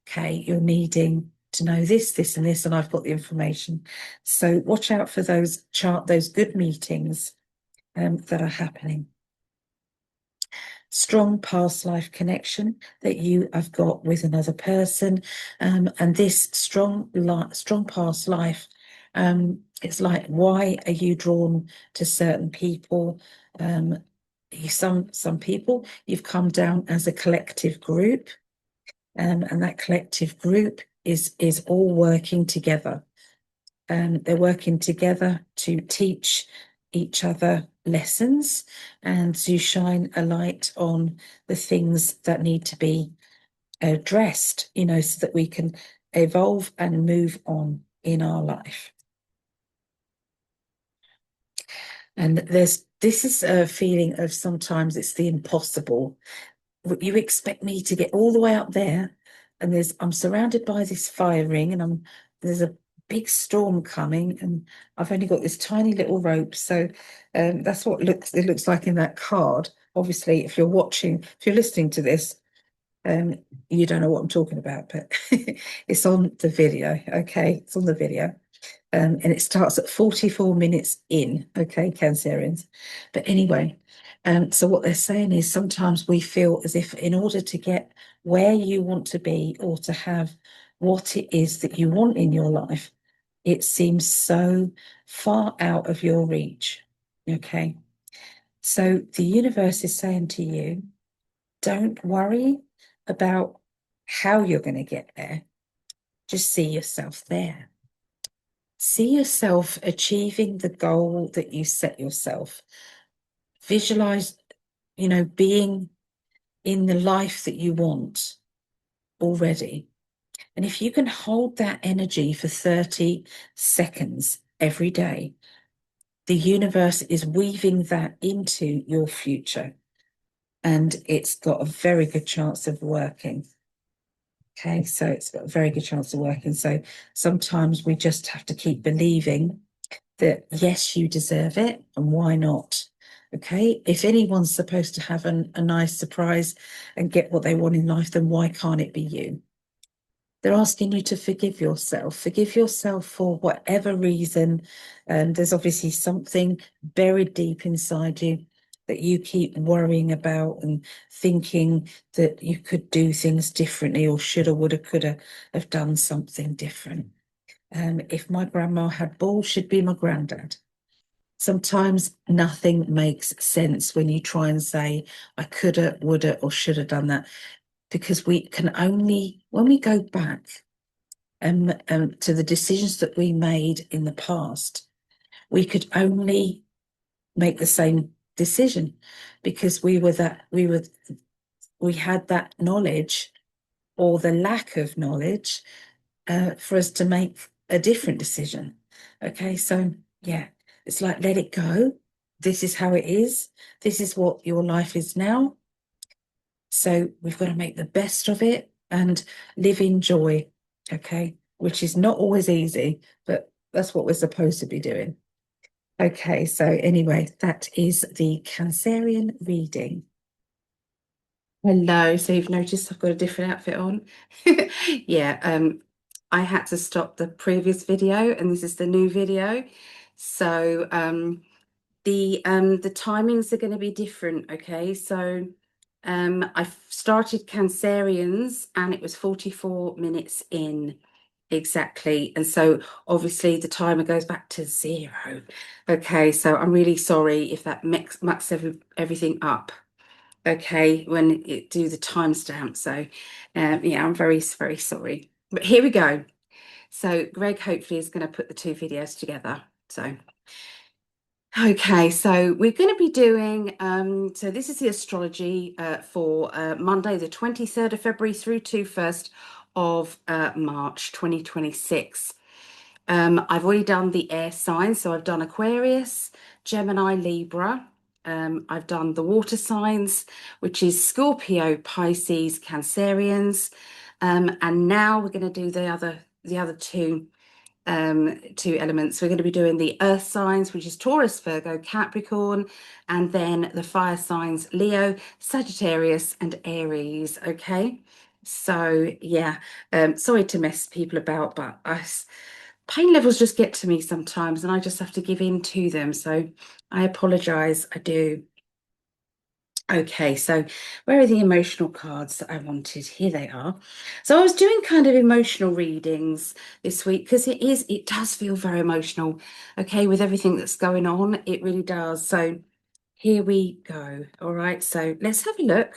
okay, you're needing to know this, this, and this, and I've got the information. So watch out for those good meetings that are happening. Strong past life connection that you have got with another person, and this strong past life. It's like, why are you drawn to certain people? Some people you've come down as a collective group. And that collective group is all working together. They're working together to teach each other lessons and to shine a light on the things that need to be addressed, so that we can evolve and move on in our life. And this is a feeling of sometimes it's the impossible. You expect me to get all the way up there, and I'm surrounded by this fire ring, and there's a big storm coming, and I've only got this tiny little rope. So that's what it looks like in that card. Obviously, if you're listening to this, Um, you don't know what I'm talking about, but it's on the video. Okay, it's on the video. And it starts at 44 minutes in, okay, Cancerians. But anyway, so what they're saying is sometimes we feel as if in order to get where you want to be or to have what it is that you want in your life, it seems so far out of your reach, okay? So the universe is saying to you, don't worry about how you're going to get there. Just see yourself there. See yourself achieving the goal that you set yourself. Visualize, being in the life that you want already. And if you can hold that energy for 30 seconds every day, the universe is weaving that into your future. And it's got a very good chance of working. Okay, so it's got a very good chance of working. So sometimes we just have to keep believing that, yes, you deserve it, and why not? Okay, if anyone's supposed to have a nice surprise and get what they want in life, then why can't it be you? They're asking you to forgive yourself. Forgive yourself for whatever reason. There's obviously something buried deep inside you that you keep worrying about and thinking that you could do things differently or shoulda, woulda, coulda have done something different. If my grandma had balls, she'd be my granddad. Sometimes nothing makes sense when you try and say, I coulda, woulda, or shoulda done that, because we can only, when we go back to the decisions that we made in the past, we could only make the same decision because we had that knowledge or the lack of knowledge for us to make a different decision. Okay, so yeah, it's like, let it go. This is how it is. This is what your life is now. So we've got to make the best of it and live in joy, okay, which is not always easy, but that's what we're supposed to be doing. Okay, so anyway, that is the Cancerian reading. Hello, so you've noticed I've got a different outfit on. Yeah, I had to stop the previous video and this is the new video. So the timings are going to be different, okay? So I started Cancerians and it was 44 minutes in exactly. And so obviously the timer goes back to 0. Okay, so I'm really sorry if that mucks everything up. Okay, when it do the timestamp. So yeah, I'm very, very sorry. But here we go. So Greg hopefully is going to put the two videos together. So okay, so we're going to be doing, so this is the astrology for Monday, the 23rd of February through to 1st of March 2026. I've already done the air signs, so I've done Aquarius, Gemini, Libra. I've done the water signs, which is Scorpio, Pisces, Cancerians. And now we're going to do the other two elements. We're going to be doing the earth signs, which is Taurus, Virgo, Capricorn, and then the fire signs, Leo, Sagittarius, and Aries. Okay, so yeah, sorry to mess people about, but pain levels just get to me sometimes and I just have to give in to them, so I apologize. I do. Okay, so where are the emotional cards that I wanted? Here they are. So I was doing kind of emotional readings this week because it does feel very emotional, okay, with everything that's going on. It really does. So here we go. All right, so let's have a look.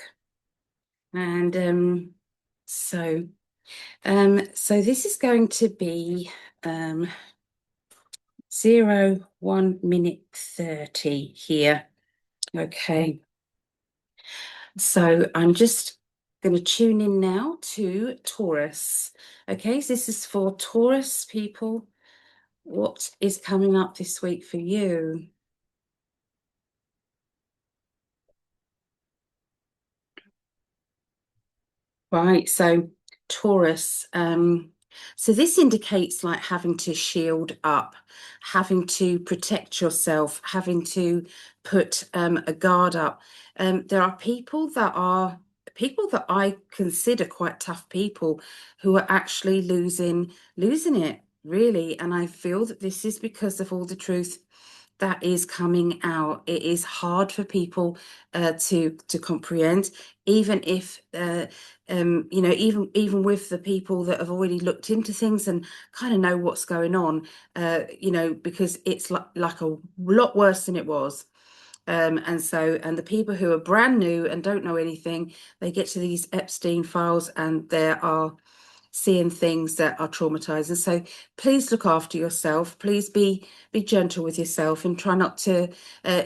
And so this is going to be 1 minute 30 here. Okay. So I'm just going to tune in now to Taurus. Okay, so this is for Taurus people. What is coming up this week for you? Right, so Taurus. So this indicates like having to shield up, having to protect yourself, having to put a guard up. There are people that are people that I consider quite tough people who are actually losing it, really. And I feel that this is because of all the truth that is coming out. It is hard for people to comprehend, even if even with the people that have already looked into things and kind of know what's going on, because it's like a lot worse than it was. And the people who are brand new and don't know anything, they get to these Epstein files and there are seeing things that are traumatizing. So please look after yourself. Please be gentle with yourself and try not to.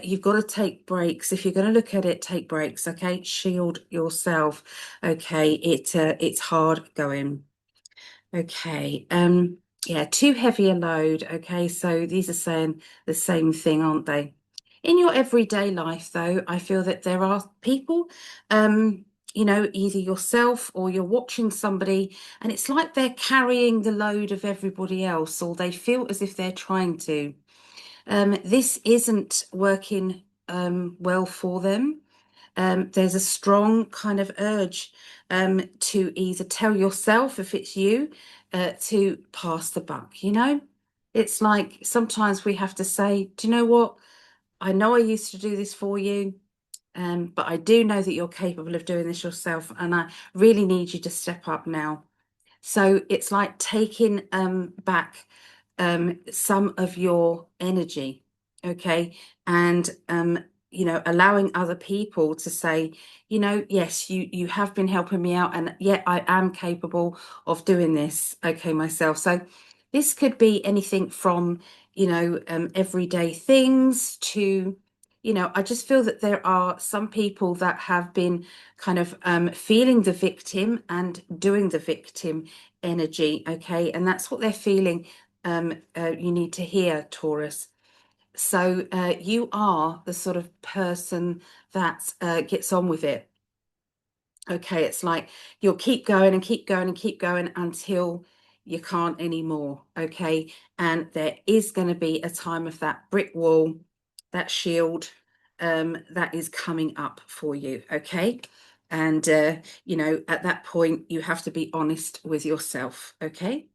You've got to take breaks. If you're going to look at it, take breaks. Okay, shield yourself. Okay, it's hard going. Okay. Yeah, too heavy a load. Okay, so these are saying the same thing, aren't they? In your everyday life, though, I feel that there are people, either yourself or you're watching somebody, and it's like they're carrying the load of everybody else, or they feel as if they're trying to. This isn't working well for them. There's a strong kind of urge to either tell yourself, if it's you, to pass the buck, It's like sometimes we have to say, do you know what? I know I used to do this for you, but I do know that you're capable of doing this yourself, and I really need you to step up now. So it's like taking back some of your energy, okay, and allowing other people to say, yes, you have been helping me out, and yet I am capable of doing this, okay, myself. So this could be anything from everyday things to I just feel that there are some people that have been kind of feeling the victim and doing the victim energy, okay, and that's what they're feeling. You need to hear, Taurus. So you are the sort of person that gets on with it. Okay, it's like you'll keep going and keep going and keep going until you can't anymore. Okay, and there is going to be a time of that brick wall, that shield, that is coming up for you. Okay, and at that point you have to be honest with yourself. Okay.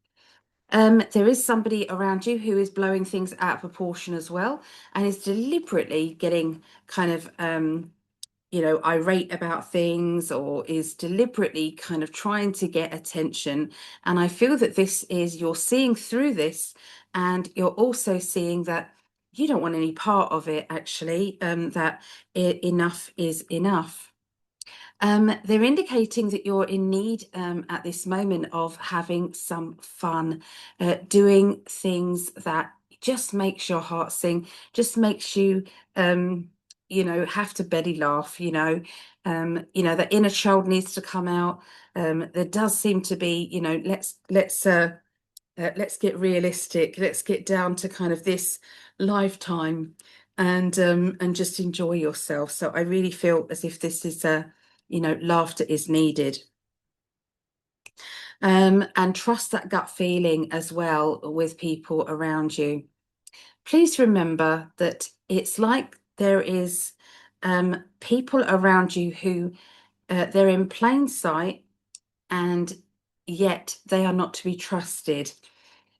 There is somebody around you who is blowing things out of proportion as well, and is deliberately getting kind of irate about things, or is deliberately kind of trying to get attention. And I feel that you're seeing through this, and you're also seeing that you don't want any part of it, actually, that enough is enough. They're indicating that you're in need at this moment of having some fun, doing things that just makes your heart sing, just makes you, have to belly laugh. The inner child needs to come out. There does seem to be, let's get realistic. Let's get down to kind of this lifetime, and just enjoy yourself. So I really feel as if this is laughter is needed. And trust that gut feeling as well with people around you. Please remember that it's like there is people around you who they're in plain sight, and yet they are not to be trusted.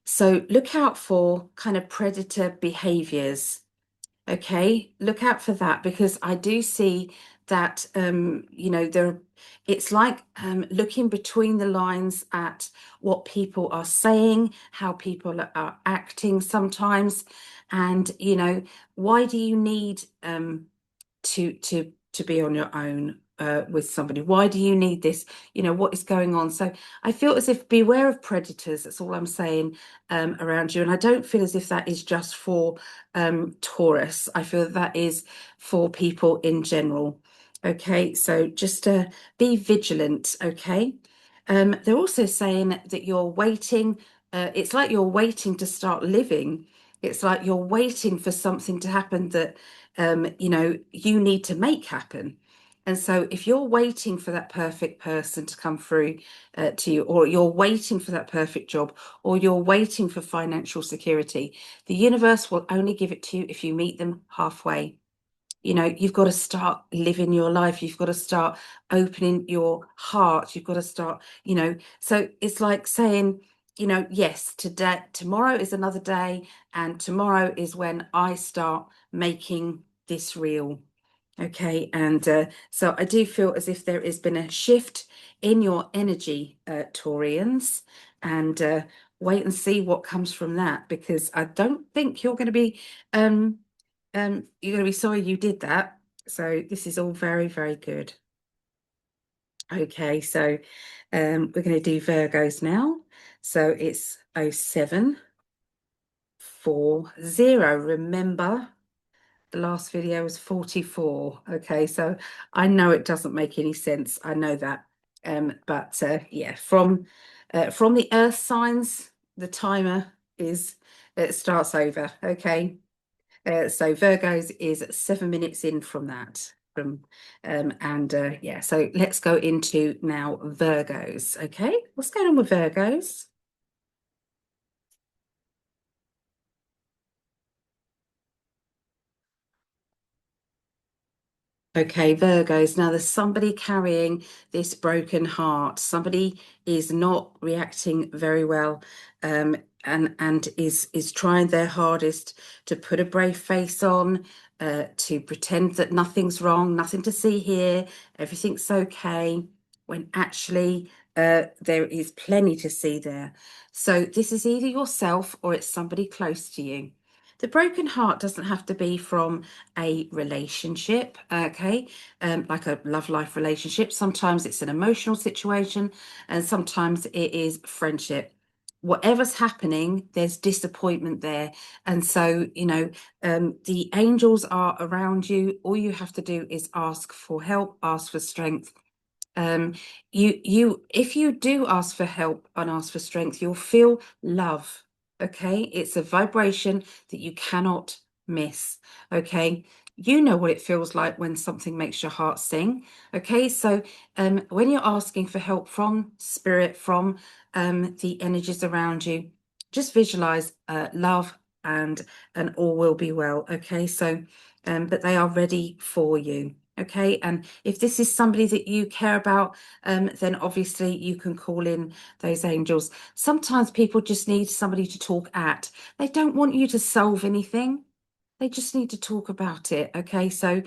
So look out for kind of predator behaviors. Okay, look out for that, because I do see that it's like looking between the lines at what people are saying, how people are acting sometimes, and why do you need to be on your own with somebody? Why do you need this? What is going on? So I feel as if beware of predators. That's all I'm saying around you. And I don't feel as if that is just for Taurus. I feel that is for people in general. Okay, so just be vigilant. Okay. They're also saying that you're waiting. It's like you're waiting to start living. It's like you're waiting for something to happen that you need to make happen. And so if you're waiting for that perfect person to come through to you, or you're waiting for that perfect job, or you're waiting for financial security, the universe will only give it to you if you meet them halfway. you've got to start living your life. You've got to start opening your heart. You've got to start, so it's like saying, yes, today, tomorrow is another day, and tomorrow is when I start making this real. Okay, and so I do feel as if there has been a shift in your energy, Taurians, and wait and see what comes from that, because I don't think um, you're going to be sorry you did that. So this is all very, very good. Okay, so we're going to do Virgos now. So it's 0740. Remember, the last video was 44. Okay, so I know it doesn't make any sense. I know that. But yeah, from the earth signs, the timer is it starts over. Okay. So Virgos is 7 minutes in from that. And yeah, so let's go into now Virgos. Okay, what's going on with Virgos? Okay, Virgos. Now there's somebody carrying this broken heart. Somebody is not reacting very well, and is trying their hardest to put a brave face on, to pretend that nothing's wrong, nothing to see here, everything's okay, when actually there is plenty to see there. So this is either yourself or it's somebody close to you. The broken heart doesn't have to be from a relationship, okay, like a love life relationship. Sometimes it's an emotional situation, and sometimes it is friendship. Whatever's happening, there's disappointment there. And so, the angels are around you. All you have to do is ask for help, ask for strength. um, if you do ask for help and ask for strength, you'll feel love. Okay, it's a vibration that you cannot miss. Okay, you know what it feels like when something makes your heart sing. Okay, so when you're asking for help from spirit, from the energies around you, just visualize love, and all will be well. Okay, so but they are ready for you. Okay, and if this is somebody that you care about, then obviously you can call in those angels. Sometimes people just need somebody to talk at. They don't want you to solve anything. They just need to talk about it. Okay, so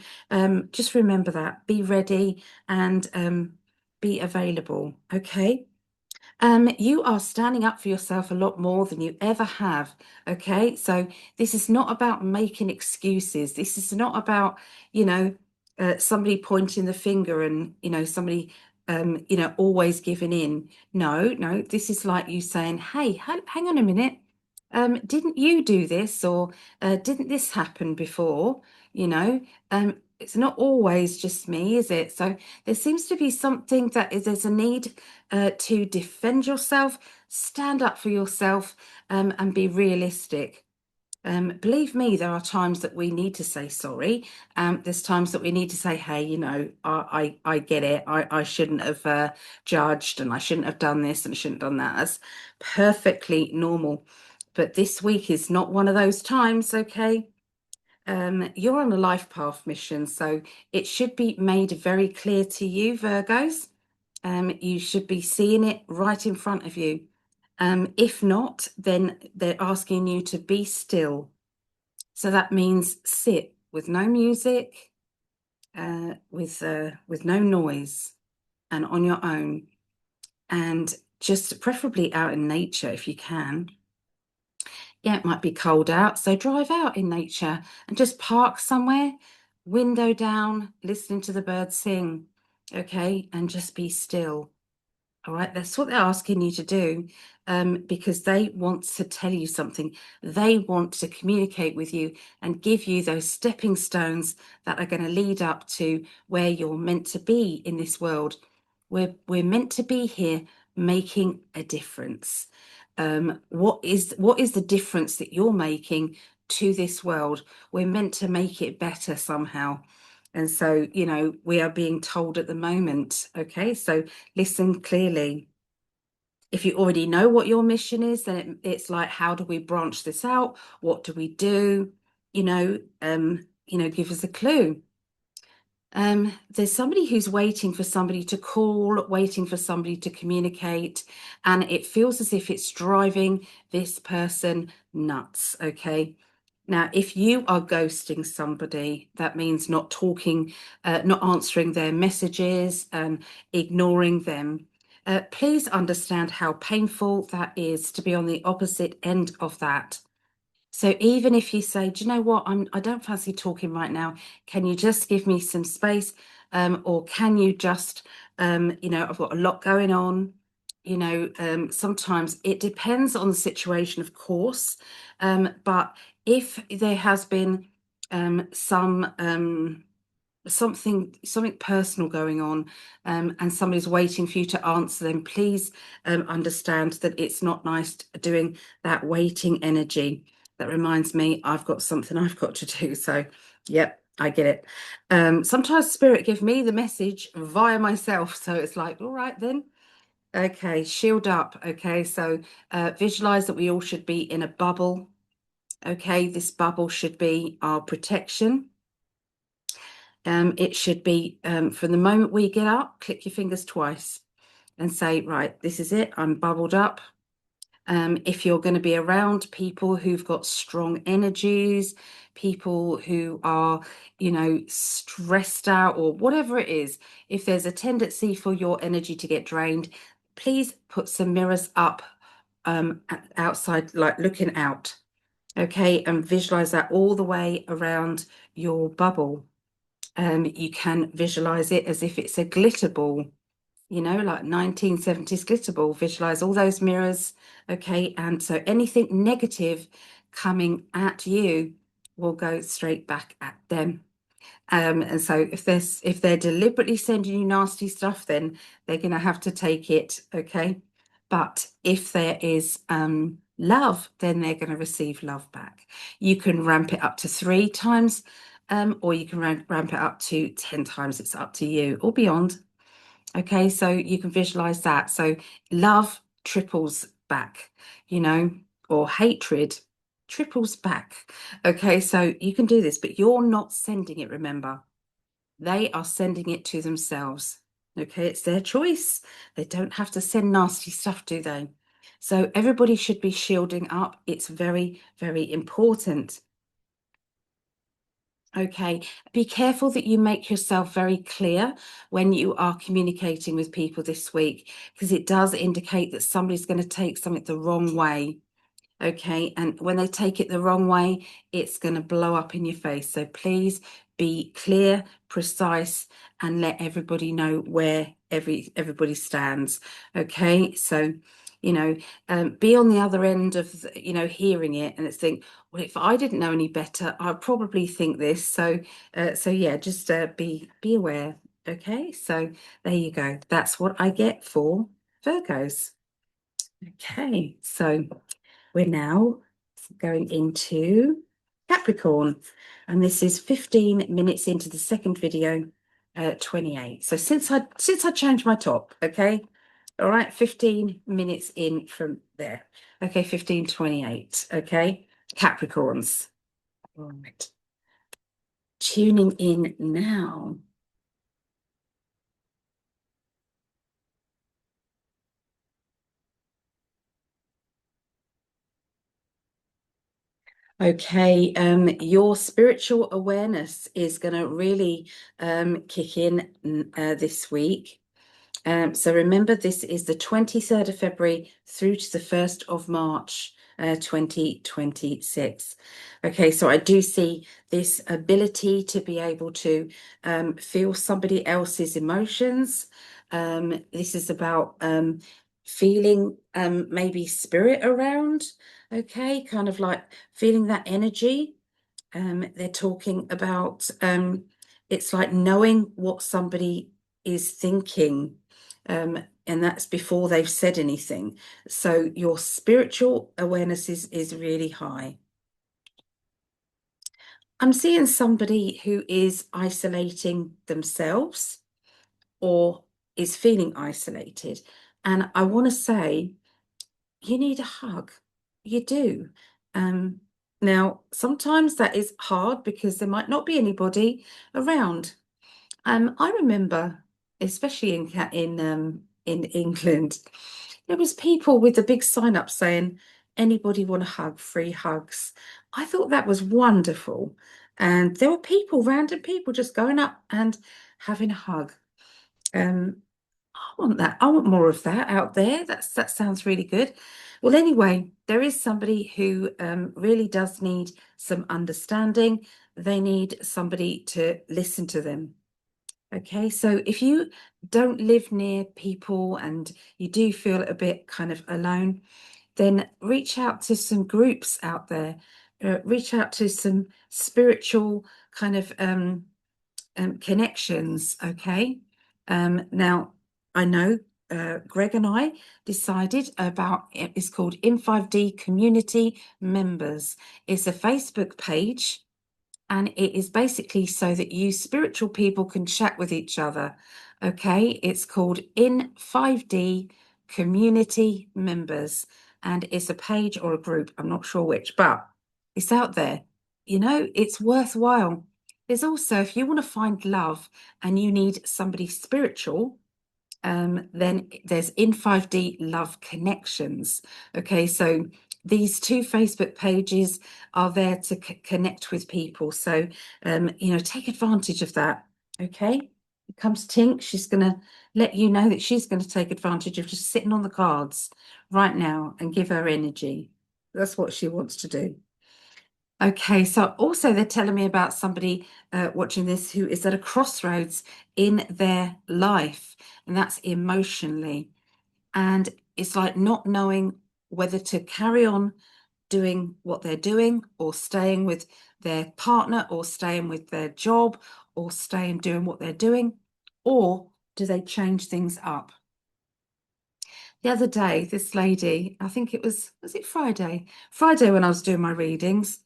just remember that. Be ready and be available. Okay. You are standing up for yourself a lot more than you ever have. Okay, so this is not about making excuses. This is not about, somebody pointing the finger and, somebody, always giving in. No, no, this is like you saying, hey, hang on a minute. Didn't you do this, or didn't this happen before? It's not always just me, is it? So there seems to be something there's a need to defend yourself, stand up for yourself, and be realistic. Believe me, there are times that we need to say sorry. There's times that we need to say, hey, I get it. I shouldn't have judged, and I shouldn't have done this, and I shouldn't have done that. That's perfectly normal. But this week is not one of those times, okay? You're on a life path mission, so it should be made very clear to you, Virgos. You should be seeing it right in front of you. If not, then they're asking you to be still. So that means sit with no music, with no noise, and on your own, and just preferably out in nature if you can. Yeah, it might be cold out, so drive out in nature and just park somewhere, window down, listening to the birds sing, okay, and just be still. All right, that's what they're asking you to do, because they want to tell you something. They want to communicate with you and give you those stepping stones that are going to lead up to where you're meant to be in this world. We're meant to be here making a difference. What is the difference that you're making to this world? We're meant to make it better somehow. And so, we are being told at the moment, okay, so listen clearly. If you already know what your mission is, then it's like, how do we branch this out? What do we do? give us a clue. There's somebody who's waiting for somebody to call, waiting for somebody to communicate, and it feels as if it's driving this person nuts, okay? Now, if you are ghosting somebody, that means not talking, not answering their messages, ignoring them. Please understand how painful that is to be on the opposite end of that. So even if you say, do you know what, I don't fancy talking right now, can you just give me some space? Or can you just, I've got a lot going on. Sometimes it depends on the situation, of course. But if there has been something personal going on, and somebody's waiting for you to answer them, please understand that it's not nice doing that waiting energy. That reminds me, I've got something I've got to do. So, yep, I get it. Sometimes spirit give me the message via myself. So it's like, all right then. Okay, shield up. Okay, so visualize that we all should be in a bubble. Okay, this bubble should be our protection. It should be from the moment we get up, click your fingers twice and say, right, this is it. I'm bubbled up. If you're going to be around people who've got strong energies, people who are, stressed out or whatever it is, if there's a tendency for your energy to get drained, please put some mirrors up outside, like looking out. Okay, and visualize that all the way around your bubble. You can visualize it as if it's a glitter ball, like 1970s glitter ball. Visualize all those mirrors, okay? And so anything negative coming at you will go straight back at them. And so if they're deliberately sending you nasty stuff, then they're going to have to take it, okay? But if there is love, then they're going to receive love back. You can ramp it up to 3 times, or you can ramp it up to 10 times. It's up to you, or beyond. Okay, so you can visualize that. So love triples back, or hatred triples back. Okay, so you can do this, but you're not sending it, remember. They are sending it to themselves. Okay, it's their choice. They don't have to send nasty stuff, do they? So everybody should be shielding up. It's very, very important. Okay, be careful that you make yourself very clear when you are communicating with people this week, because it does indicate that somebody's going to take something the wrong way. Okay, and when they take it the wrong way, it's going to blow up in your face. So please be clear, precise, and let everybody know where everybody stands. Okay, so be on the other end of hearing it, and it's think, well, if I didn't know any better, I'd probably think this. So yeah, just be aware. Okay, so there you go. That's what I get for Virgos. Okay, so we're now going into Capricorn, and this is 15 minutes into the second video, 28. So since I changed my top, okay, all right, 15 minutes in from there. Okay, 15:28. Okay, Capricorns. All right, tuning in now. Okay, your spiritual awareness is going to really kick in this week. So remember, this is the 23rd of February through to the 1st of March, 2026. Okay, so I do see this ability to be able to feel somebody else's emotions. This is about feeling maybe spirit around, okay, kind of like feeling that energy. They're talking about it's like knowing what somebody is thinking, and that's before they've said anything. So your spiritual awareness is really high. I'm seeing somebody who is isolating themselves or is feeling isolated. And I want to say, you need a hug. You do. Now, sometimes that is hard because there might not be anybody around. I remember, especially in England, there was people with a big sign up saying, "Anybody want a hug? Free hugs." I thought that was wonderful, and there were people, random people, just going up and having a hug. Um, I want that. I want more of that out there. That sounds really good. Well, anyway, there is somebody who really does need some understanding. They need somebody to listen to them. Okay, so if you don't live near people and you do feel a bit kind of alone, then reach out to some groups out there. Reach out to some spiritual kind of connections. Okay. Now, I know Greg and I decided about it's called In5D Community Members. It's a Facebook page, and it is basically so that you spiritual people can chat with each other. Okay, it's called In5D Community Members, and it's a page or a group, I'm not sure which, but it's out there. It's worthwhile. There's also, if you want to find love and you need somebody spiritual, then there's In5D Love Connections. Okay, so these two Facebook pages are there to connect with people. So, take advantage of that. Okay, here comes Tink. She's going to let you know that she's going to take advantage of just sitting on the cards right now and give her energy. That's what she wants to do. Okay, so also they're telling me about somebody watching this who is at a crossroads in their life, and that's emotionally. And it's like not knowing whether to carry on doing what they're doing or staying with their partner or staying with their job or staying doing what they're doing, or do they change things up? The other day, this lady, I think was it Friday? Friday when I was doing my readings,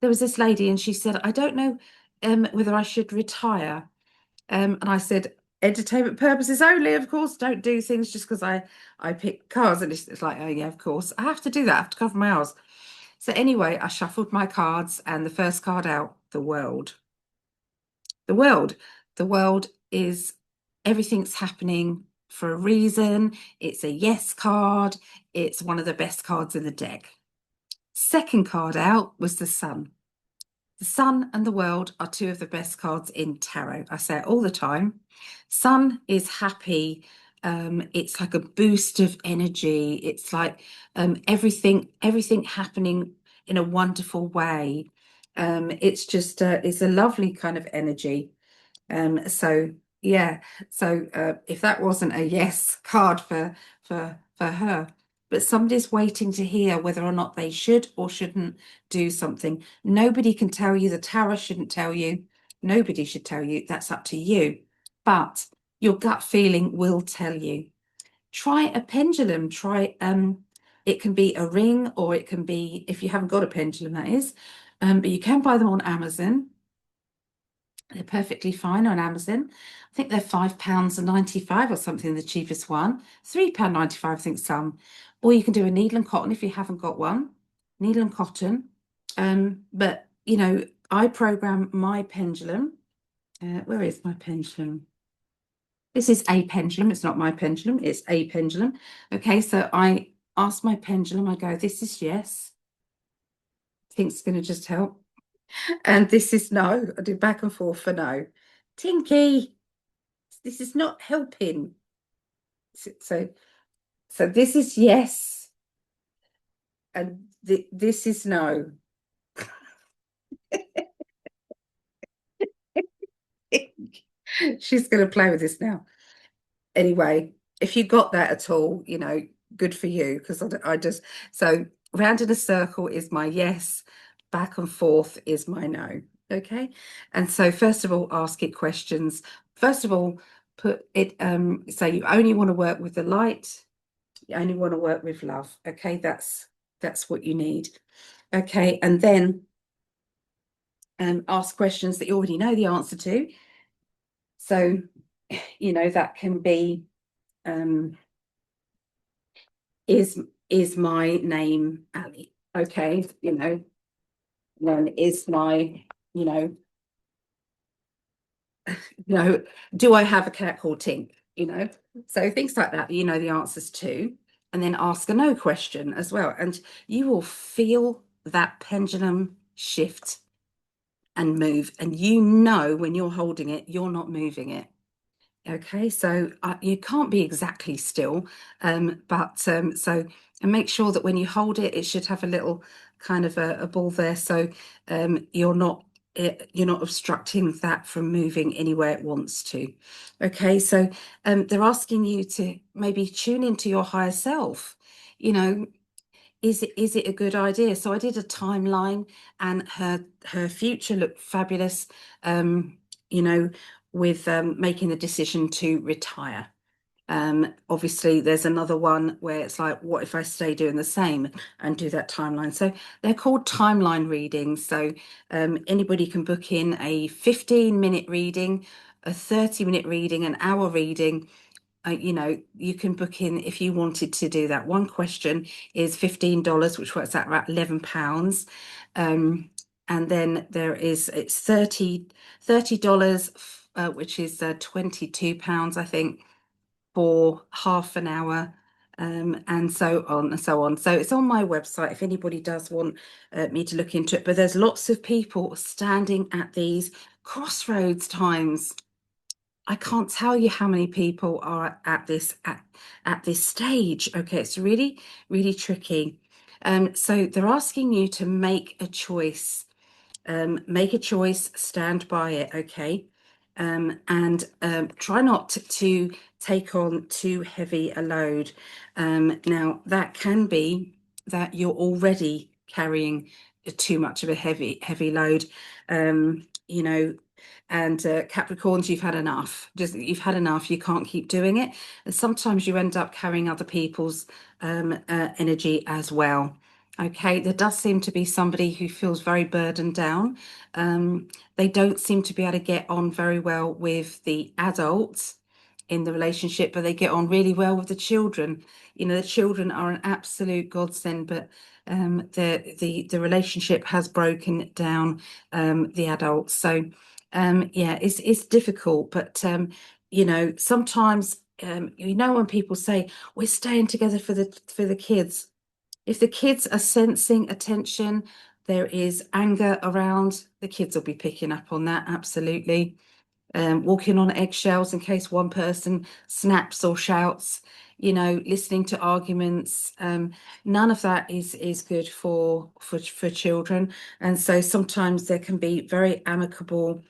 there was this lady and she said, I don't know whether I should retire. And I said, entertainment purposes only, of course, don't do things just because I pick cards. And it's like, oh yeah, of course. I have to do that. I have to cover my hours. So anyway, I shuffled my cards and the first card out, the world. The world. The world is everything's happening for a reason. It's a yes card. It's one of the best cards in the deck. Second card out was the sun. The sun and the world are two of the best cards in tarot. I say it all the time. Sun is happy. It's like a boost of energy. It's like everything happening in a wonderful way. It's a lovely kind of energy. So yeah, so if that wasn't a yes card for her, but somebody's waiting to hear whether or not they should or shouldn't do something. Nobody can tell you. The tarot shouldn't tell you. Nobody should tell you. That's up to you. But your gut feeling will tell you. Try a pendulum. It can be a ring or it can be, if you haven't got a pendulum, that is. But you can buy them on Amazon. They're perfectly fine on Amazon. I think they're £5.95 or something, the cheapest one. £3.95, I think some. Or you can do a needle and cotton if you haven't got one. Needle and cotton. But I program my pendulum. Where is my pendulum? This is a pendulum. It's not my pendulum. It's a pendulum. Okay, so I ask my pendulum. I go, this is yes. I think it's going to just help. And this is no. I do back and forth for no. Tinky, this is not helping. So, so this is yes, and this is no. She's going to play with this now. Anyway, if you got that at all, good for you, because I just so round in a circle is my yes, back and forth is my no. Okay. And so first of all, ask it questions. First of all, put it say you only want to work with the light, you only want to work with love. Okay, that's what you need. Okay, and then ask questions that you already know the answer to. So, that can be um, is my name Ali? Okay, then is my, you know, you know, do I have a cat called Tink? You know, so things like that, you know, the answers to, and then ask a no question as well. And you will feel that pendulum shift and move. And you know, when you're holding it, you're not moving it. Okay, so you can't be exactly still, but so and make sure that when you hold it, it should have a little kind of a ball there, so you're not obstructing that from moving anywhere it wants to. Okay, so they're asking you to maybe tune into your higher self. You know, is it a good idea? So I did a timeline, and her future looked fabulous. You know, with making the decision to retire. Obviously, there's another one where it's like, what if I stay doing the same and do that timeline? So they're called timeline readings. So anybody can book in a 15-minute reading, a 30-minute reading, an hour reading. You know, you can book in if you wanted to do that. One question is $15, which works out about £11. And then it's $30, which is £22, I think, for half an hour, and so on and so on. So it's on my website if anybody does want me to look into it. But there's lots of people standing at these crossroads times. I can't tell you how many people are at this stage. Okay, it's really, really tricky. So they're asking you to make a choice. Make a choice, stand by it, okay? And try not to take on too heavy a load. Now, that can be that you're already carrying too much of a heavy load. You know, and Capricorns, you've had enough. You've had enough. You can't keep doing it. And sometimes you end up carrying other people's energy as well. Okay, there does seem to be somebody who feels very burdened down. They don't seem to be able to get on very well with the adults in the relationship, but they get on really well with the children. You know, the children are an absolute godsend, but the relationship has broken down the adults. So yeah, it's difficult, but you know, sometimes you know when people say we're staying together for the kids. If the kids are sensing attention, there is anger around, the kids will be picking up on that, absolutely. Walking on eggshells in case one person snaps or shouts, you know, listening to arguments. None of that is good for children. And so sometimes there can be very amicable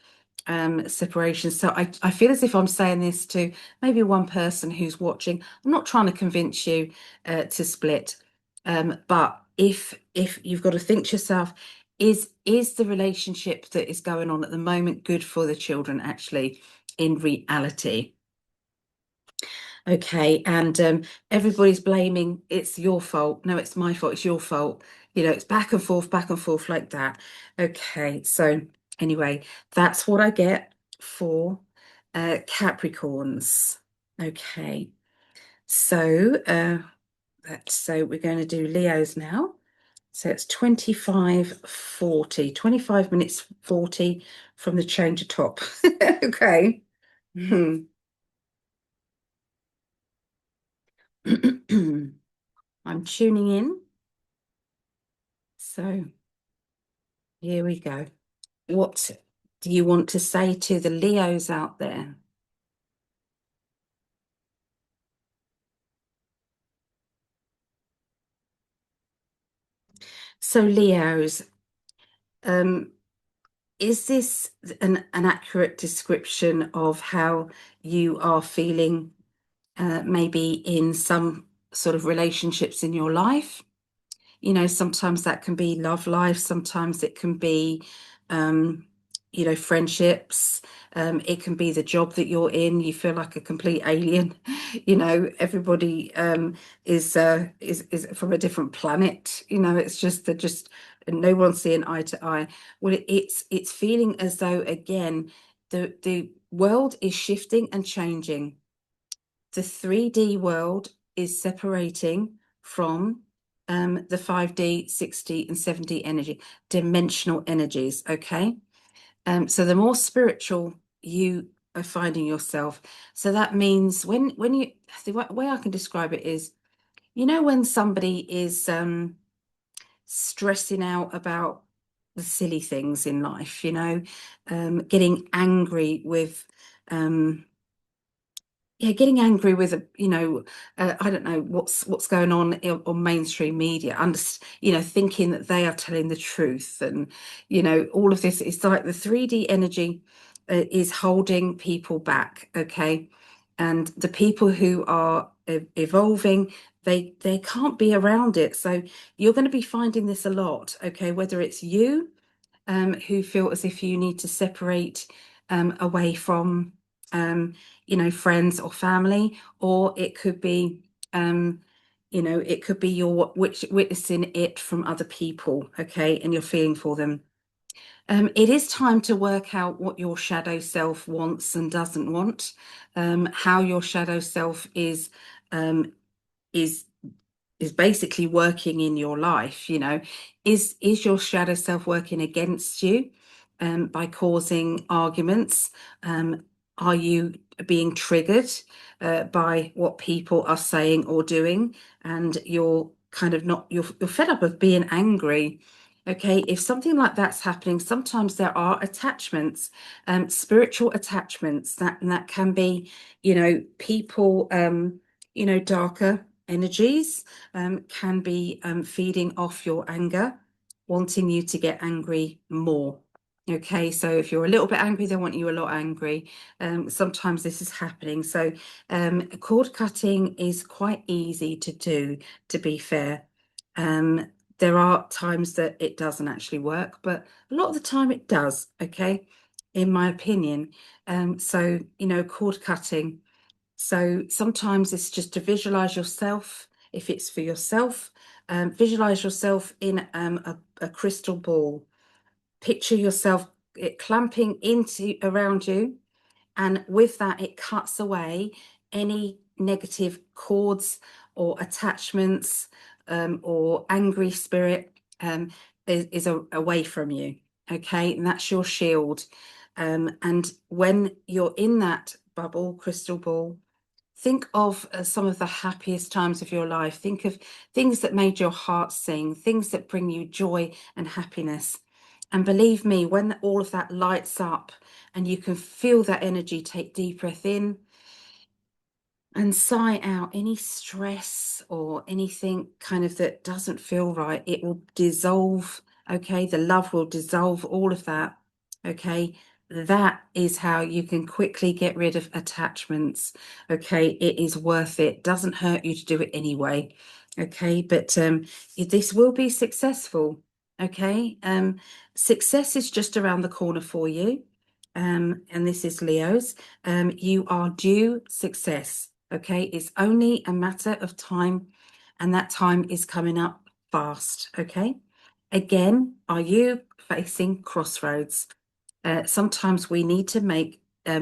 separation. So I feel as if I'm saying this to maybe one person who's watching. I'm not trying to convince you to split, but if you've got to think to yourself, is the relationship that is going on at the moment good for the children actually in reality? Okay, and everybody's blaming it's your fault. No, it's my fault. It's your fault. You know, it's back and forth like that. Okay, so anyway, that's what I get for Capricorns. Okay, so we're going to do Leos now. So it's 25 minutes 40 from the change of top. Okay. Hmm. I'm tuning in. So here we go. What do you want to say to the Leos out there? So Leos, um, is this an accurate description of how you are feeling, maybe in some sort of relationships in your life? You know, sometimes that can be love life, sometimes it can be, um, you know, friendships. It can be the job that you're in. You feel like a complete alien. You know, everybody is from a different planet. You know, it's just that just no one's seeing eye to eye. Well, it's feeling as though again the world is shifting and changing. The 3D world is separating from the 5D, 6D, and 7D energy, dimensional energies. Okay. So the more spiritual you are finding yourself, so that means when you, the way I can describe it is, when somebody is stressing out about the silly things in life, getting angry with um yeah, getting angry with I don't know what's going on mainstream media, thinking that they are telling the truth, and all of this is like the 3D energy is holding people back, okay, and the people who are evolving, they can't be around it, so you're going to be finding this a lot, okay, whether it's you who feel as if you need to separate away from, friends or family, or it could be, it could be you're witnessing it from other people, okay, and you're feeling for them. It is time to work out what your shadow self wants and doesn't want, how your shadow self um, is is basically working in your life. Is your shadow self working against you by causing arguments? Are you being triggered by what people are saying or doing, and you're kind of not, you're fed up of being angry? Okay, if something like that's happening, sometimes there are attachments, spiritual attachments, that can be, people, darker energies can be feeding off your anger, wanting you to get angry more. Okay, so if you're a little bit angry, they want you a lot angry. Sometimes this is happening. So cord cutting is quite easy to do, to be fair. There are times that it doesn't actually work, but a lot of the time it does, okay, in my opinion. So, cord cutting. So sometimes it's just to visualize yourself, if it's for yourself, visualize yourself in a crystal ball. Picture yourself it clamping into around you, and with that, it cuts away any negative cords or attachments, or angry spirit is away from you. Okay, and that's your shield. And when you're in that bubble, crystal ball, think of some of the happiest times of your life. Think of things that made your heart sing, things that bring you joy and happiness. And believe me, when all of that lights up and you can feel that energy, take deep breath in and sigh out any stress or anything kind of that doesn't feel right. It will dissolve. Okay, the love will dissolve all of that. Okay, that is how you can quickly get rid of attachments. Okay, it is worth it. Doesn't hurt you to do it anyway. Okay, but this will be successful. Okay, success is just around the corner for you. And this is Leo's. You are due success. Okay, it's only a matter of time, and that time is coming up fast. Okay, again, are you facing crossroads? Sometimes we need to make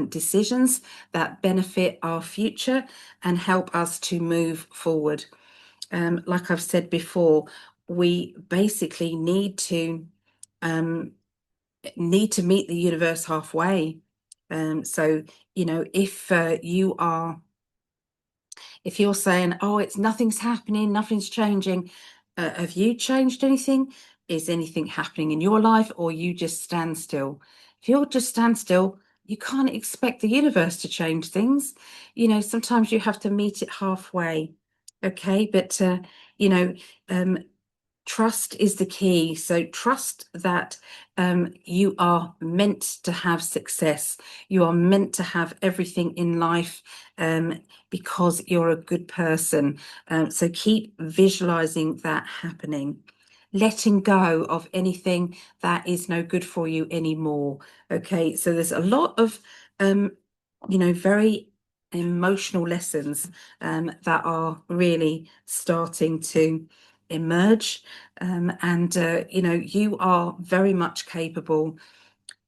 decisions that benefit our future and help us to move forward. Like I've said before, we basically need to meet the universe halfway. So, if you're saying, oh, it's nothing's happening, nothing's changing, have you changed anything? Is anything happening in your life, or you just stand still? If you'll just stand still, you can't expect the universe to change things. Sometimes you have to meet it halfway. Okay, but um, trust is the key. So trust that you are meant to have success. You are meant to have everything in life because you're a good person. So keep visualizing that happening. Letting go of anything that is no good for you anymore. Okay, so there's a lot of, very emotional lessons that are really starting to emerge. And you are very much capable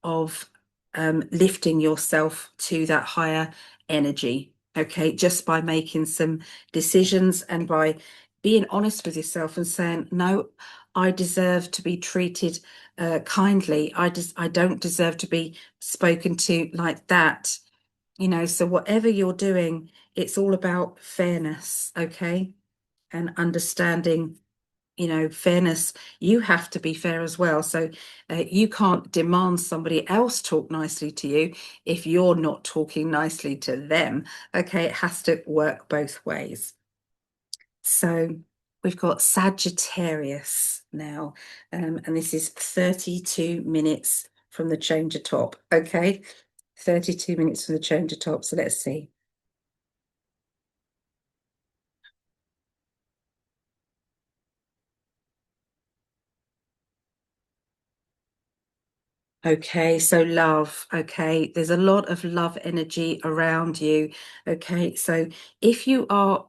of lifting yourself to that higher energy. Okay, just by making some decisions and by being honest with yourself and saying, no, I deserve to be treated kindly. I don't deserve to be spoken to like that. So whatever you're doing, it's all about fairness, okay? And understanding, fairness. You have to be fair as well. So you can't demand somebody else talk nicely to you if you're not talking nicely to them. Okay, it has to work both ways. So we've got Sagittarius now, and this is 32 minutes from the change of top. Okay, 32 minutes from the change of top. So let's see. Okay, so love. Okay, there's a lot of love energy around you. Okay, so if you are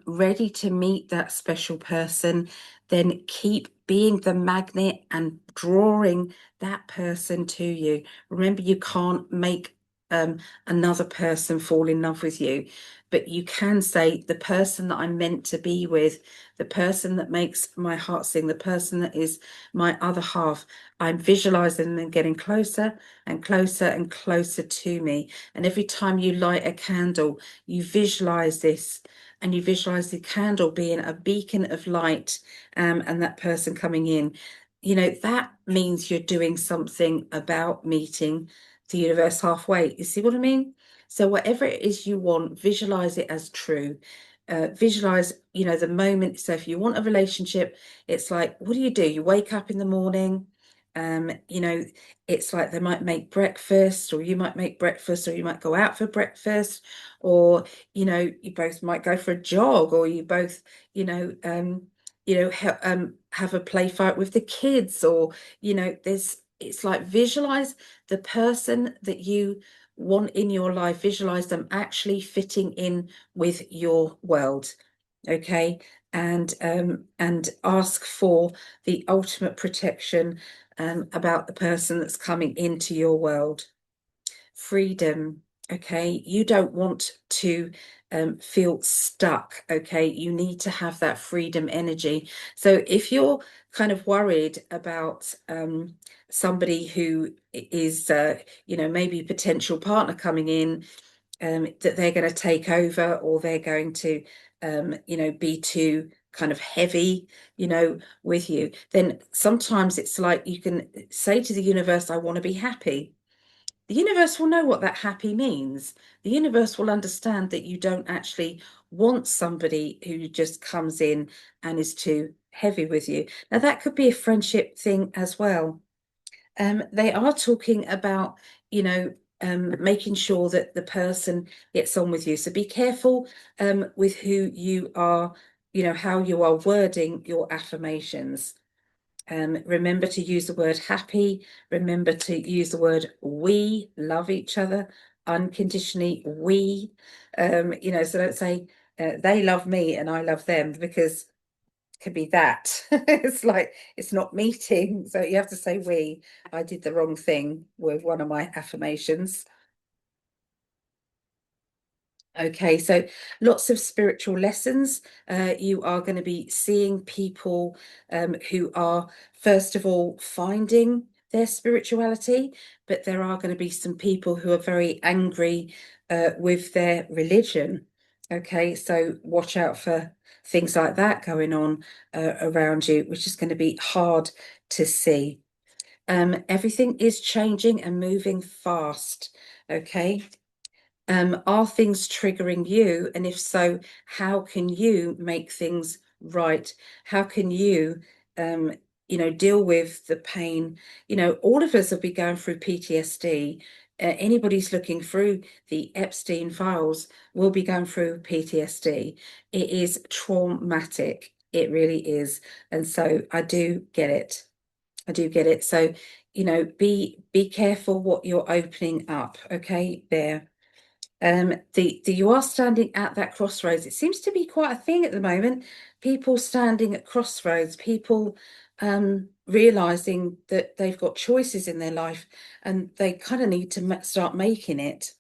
ready to meet that special person, then keep being the magnet and drawing that person to you. Remember, you can't make another person fall in love with you, but you can say, the person that I'm meant to be with, the person that makes my heart sing, the person that is my other half. I'm visualizing them getting closer and closer and closer to me. And every time you light a candle, you visualize this, and you visualize the candle being a beacon of light, and that person coming in. That means you're doing something about meeting the universe halfway. You see what I mean? So whatever it is you want, visualize it as true. Visualize, the moment. So if you want a relationship, it's like, what do? You wake up in the morning. Um, you know, it's like they might make breakfast, or you might make breakfast, or you might go out for breakfast, or you both might go for a jog, or you both, have a play fight with the kids, or it's like, visualize the person that you want in your life, visualize them actually fitting in with your world. Okay, and ask for the ultimate protection about the person that's coming into your world. Freedom. Okay, you don't want to feel stuck. Okay, you need to have that freedom energy. So if you're kind of worried about somebody who is, maybe a potential partner coming in, that they're going to take over, or they're going to, be too kind of heavy, with you, then sometimes it's like you can say to the universe, I want to be happy. The universe will know what that happy means. The universe will understand that you don't actually want somebody who just comes in and is too heavy with you. Now, that could be a friendship thing as well. They are talking about, making sure that the person gets on with you. So be careful with who you are, how you are wording your affirmations. Remember to use the word happy. Remember to use the word we love each other unconditionally. We, so don't say they love me and I love them, because it could be that. It's like, it's not meeting. So you have to say we. I did the wrong thing with one of my affirmations. Okay, so lots of spiritual lessons. You are going to be seeing people who are, first of all, finding their spirituality, but there are going to be some people who are very angry with their religion. Okay, so watch out for things like that going on around you, which is going to be hard to see. Everything is changing and moving fast. Okay. Are things triggering you? And if so, how can you make things right? How can you, deal with the pain? All of us have been going through PTSD. Anybody's looking through the Epstein files will be going through PTSD. It is traumatic. It really is. And so I do get it. I do get it. So, be careful what you're opening up. Okay, there. The you are standing at that crossroads. It seems to be quite a thing at the moment. People standing at crossroads, people realizing that they've got choices in their life, and they kind of need to start making it.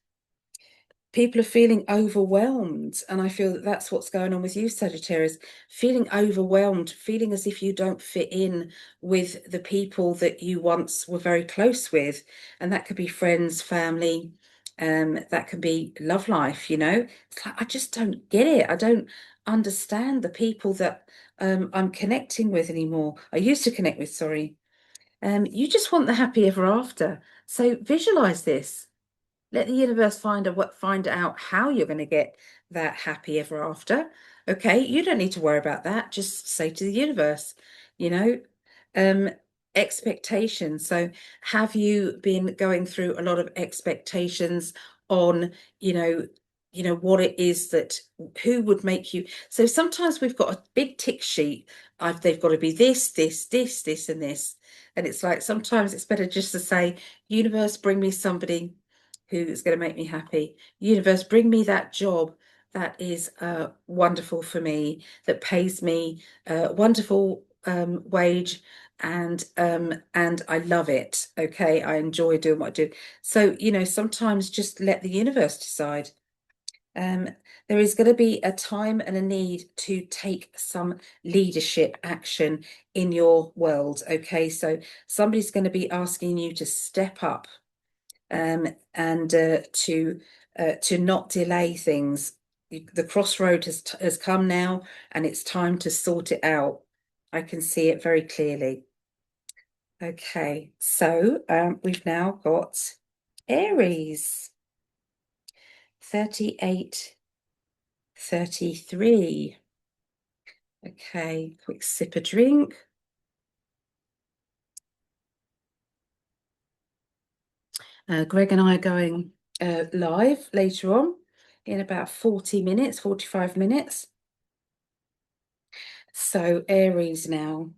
people are feeling overwhelmed. And I feel that that's what's going on with you, Sagittarius, feeling overwhelmed, feeling as if you don't fit in with the people that you once were very close with. And that could be friends, family, that can be love life, you know. It's like, I just don't get it. I don't understand the people that I'm connecting with anymore. I used to connect with, sorry. You just want the happy ever after. So visualize this. Let the universe find out how you're going to get that happy ever after. Okay, you don't need to worry about that. Just say to the universe, you know, um, expectations. So have you been going through a lot of expectations on, you know, what it is that who would make you. So sometimes we've got a big tick sheet. They've got to be this, this, this, this, and this. And it's like sometimes it's better just to say, universe, bring me somebody who's going to make me happy. Universe, bring me that job that is wonderful for me, that pays me a wonderful wage, and I love it. Okay, I enjoy doing what I do. So, sometimes just let the universe decide. Um, there is going to be a time and a need to take some leadership action in your world. Okay, so somebody's going to be asking you to step up, and to not delay things. The crossroad has come now, and it's time to sort it out. I can see it very clearly. Okay, so we've now got Aries, 38, 33. Okay, quick sip of drink. Greg and I are going live later on in about 40 minutes, 45 minutes. So Aries now.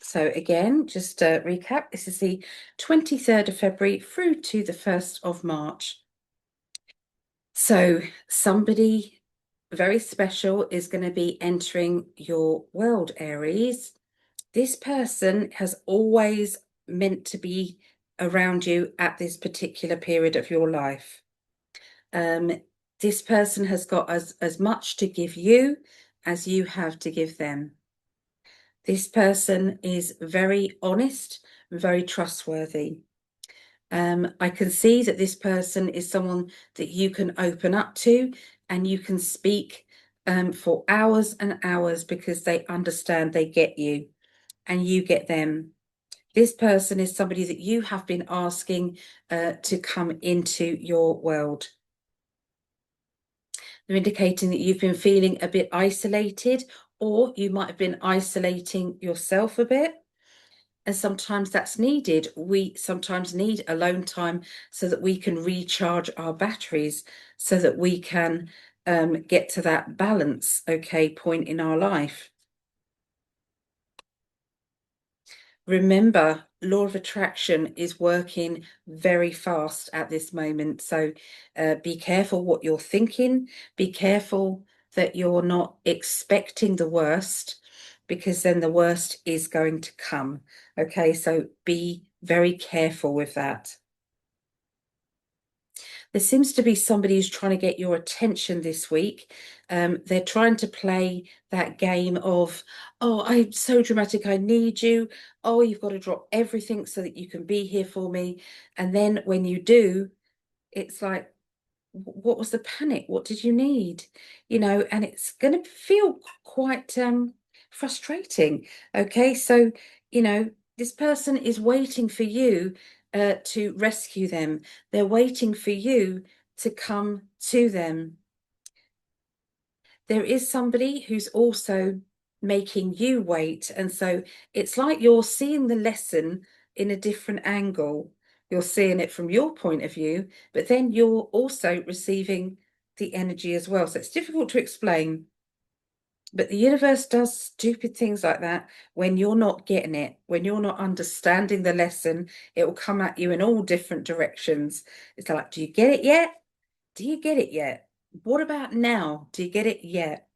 So again, just to recap, this is the 23rd of February through to the 1st of March. So somebody very special is going to be entering your world, Aries. This person has always meant to be around you at this particular period of your life. This person has got as much to give you as you have to give them. This person is very honest, very trustworthy. I can see that this person is someone that you can open up to, and you can speak for hours and hours because they understand, they get you, and you get them. This person is somebody that you have been asking to come into your world. They're indicating that you've been feeling a bit isolated, or you might have been isolating yourself a bit. And sometimes that's needed. We sometimes need alone time so that we can recharge our batteries, so that we can get to that balance, okay, point in our life. Remember, law of attraction is working very fast at this moment. So be careful what you're thinking. Be careful that you're not expecting the worst, because then the worst is going to come. Okay, so be very careful with that. There seems to be somebody who's trying to get your attention this week. They're trying to play that game of, oh, I'm so dramatic, I need you. Oh, you've got to drop everything so that you can be here for me. And then when you do, it's like, what was the panic? What did you need? And it's going to feel quite frustrating. Okay, so, this person is waiting for you to rescue them. They're waiting for you to come to them. There is somebody who's also making you wait. And so it's like you're seeing the lesson in a different angle. You're seeing it from your point of view, but then you're also receiving the energy as well. So it's difficult to explain. But the universe does stupid things like that when you're not getting it, when you're not understanding the lesson. It will come at you in all different directions. It's like, do you get it yet? Do you get it yet? What about now? Do you get it yet?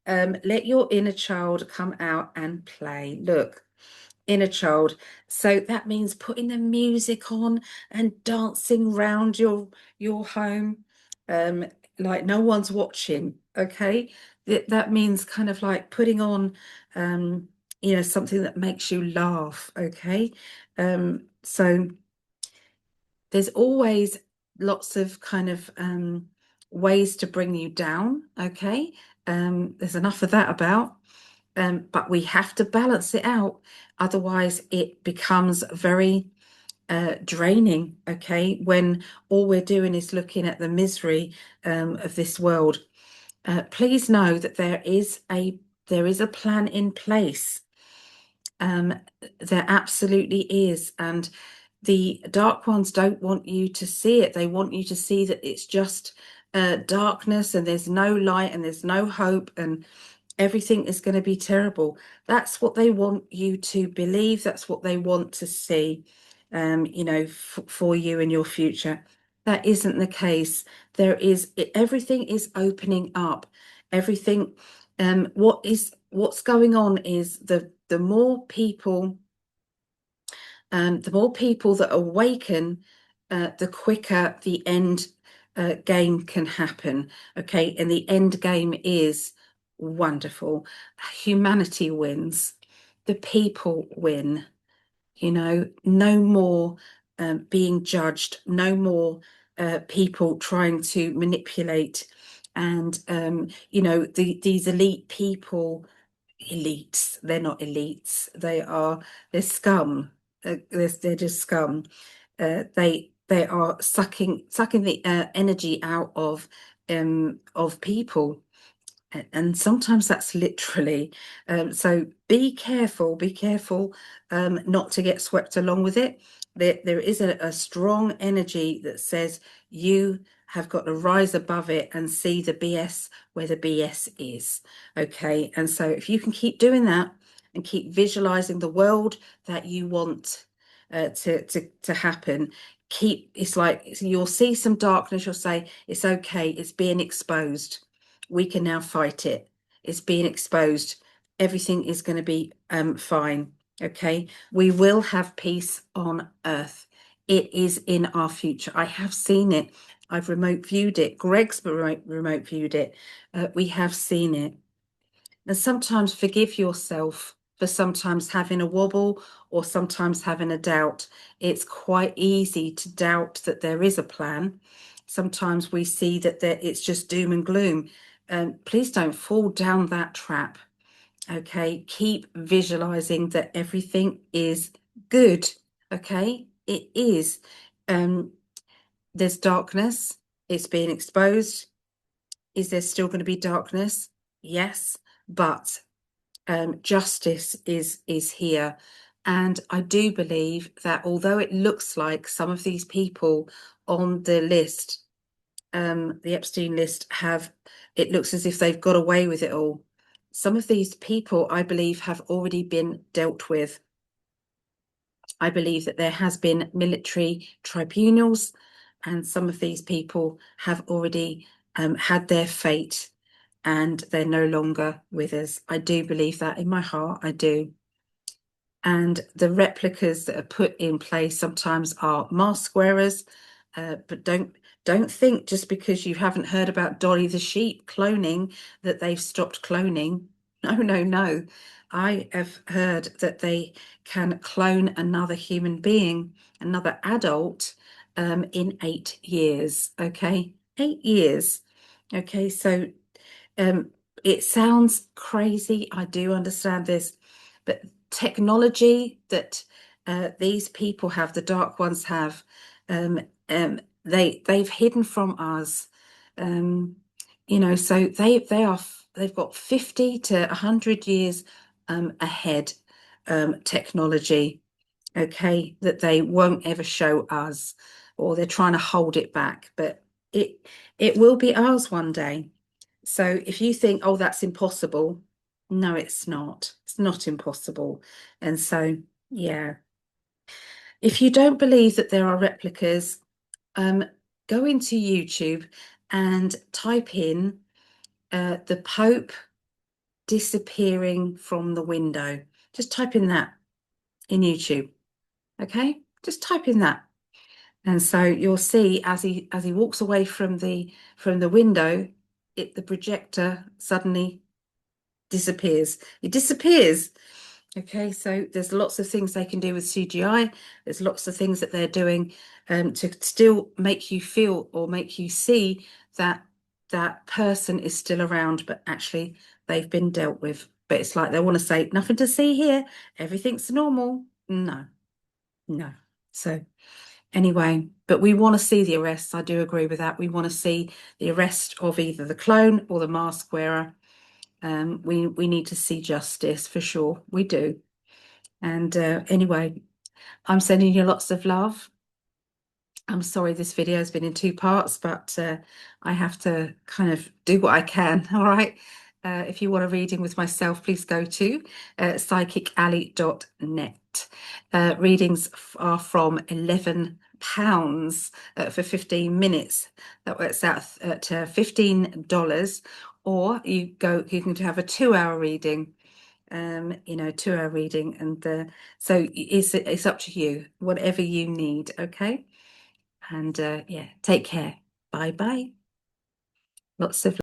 Let your inner child come out and play. Look, inner child. So that means putting the music on and dancing round your home, um, like no one's watching. Okay, that means kind of like putting on, something that makes you laugh. Okay, so there's always lots of kind of ways to bring you down. Okay, there's enough of that about. But we have to balance it out. Otherwise, it becomes very draining, okay, when all we're doing is looking at the misery of this world. Please know that there is a plan in place. Um, there absolutely is. And the dark ones don't want you to see it. They want you to see that it's just darkness and there's no light and there's no hope and everything is going to be terrible. That's what they want you to believe. That's what they want to see, for you and your future. That isn't the case. Everything is opening up. Everything, what's going on is the more people that awaken, the quicker the end game can happen. Okay, and the end game is wonderful. Humanity wins, the people win. No more being judged, no more people trying to manipulate, and these elite people, elites. They're not elites. They're scum. They're just scum. They are sucking the energy out of people, and sometimes that's literally. So be careful, not to get swept along with it. There is a strong energy that says you have got to rise above it and see the BS where the BS is. Okay, and so if you can keep doing that and keep visualizing the world that you want to happen, it's like you'll see some darkness, you'll say it's okay, it's being exposed, we can now fight it. It's being exposed. Everything is going to be fine. Okay. We will have peace on earth. It is in our future. I have seen it. I've remote viewed it. Greg's remote viewed it. We have seen it. And sometimes forgive yourself for sometimes having a wobble or sometimes having a doubt. It's quite easy to doubt that there is a plan. Sometimes we see that it's just doom and gloom. Please don't fall down that trap. Okay, keep visualizing that everything is good. Okay, it is. There's darkness, it's being exposed. Is there still going to be darkness? Yes, but justice is here. And I do believe that although it looks like some of these people on the list, the Epstein list, it looks as if they've got away with it all. Some of these people, I believe, have already been dealt with. I believe that there has been military tribunals, and some of these people have already had their fate, and they're no longer with us. I do believe that in my heart, I do. And the replicas that are put in place sometimes are mask wearers, but don't think just because you haven't heard about Dolly the sheep cloning that they've stopped cloning. No, no, no. I have heard that they can clone another human being, another adult, in 8 years. Okay, 8 years. Okay, so it sounds crazy. I do understand this, but technology that these people have, the dark ones have, they've hidden from us. So they've got 50 to 100 years ahead, technology, okay, that they won't ever show us, or they're trying to hold it back, but it will be ours one day. So if you think, oh, that's impossible, no, it's not. It's not impossible. And so, yeah. If you don't believe that there are replicas, go into YouTube and type in the Pope disappearing from the window. Just type in that. in YouTube. Okay, just type in that. And so you'll see as he walks away from the window, the projector suddenly disappears. It disappears. Okay, so there's lots of things they can do with CGI. There's lots of things that they're doing to still make you feel or make you see that that person is still around, but actually they've been dealt with. But it's like they want to say, nothing to see here, everything's normal. No, no. So anyway, but we want to see the arrests. I do agree with that. We want to see the arrest of either the clone or the mask wearer. We need to see justice for sure. We do. And anyway, I'm sending you lots of love. I'm sorry this video has been in two parts, but I have to kind of do what I can. All right. If you want a reading with myself, please go to PsychicAlly.net. Readings are from £11 for 15 minutes. That works out at $15. Or you can have a 2-hour reading. 2-hour reading, and so it's up to you, whatever you need. Okay, and yeah, take care. Bye bye. Lots of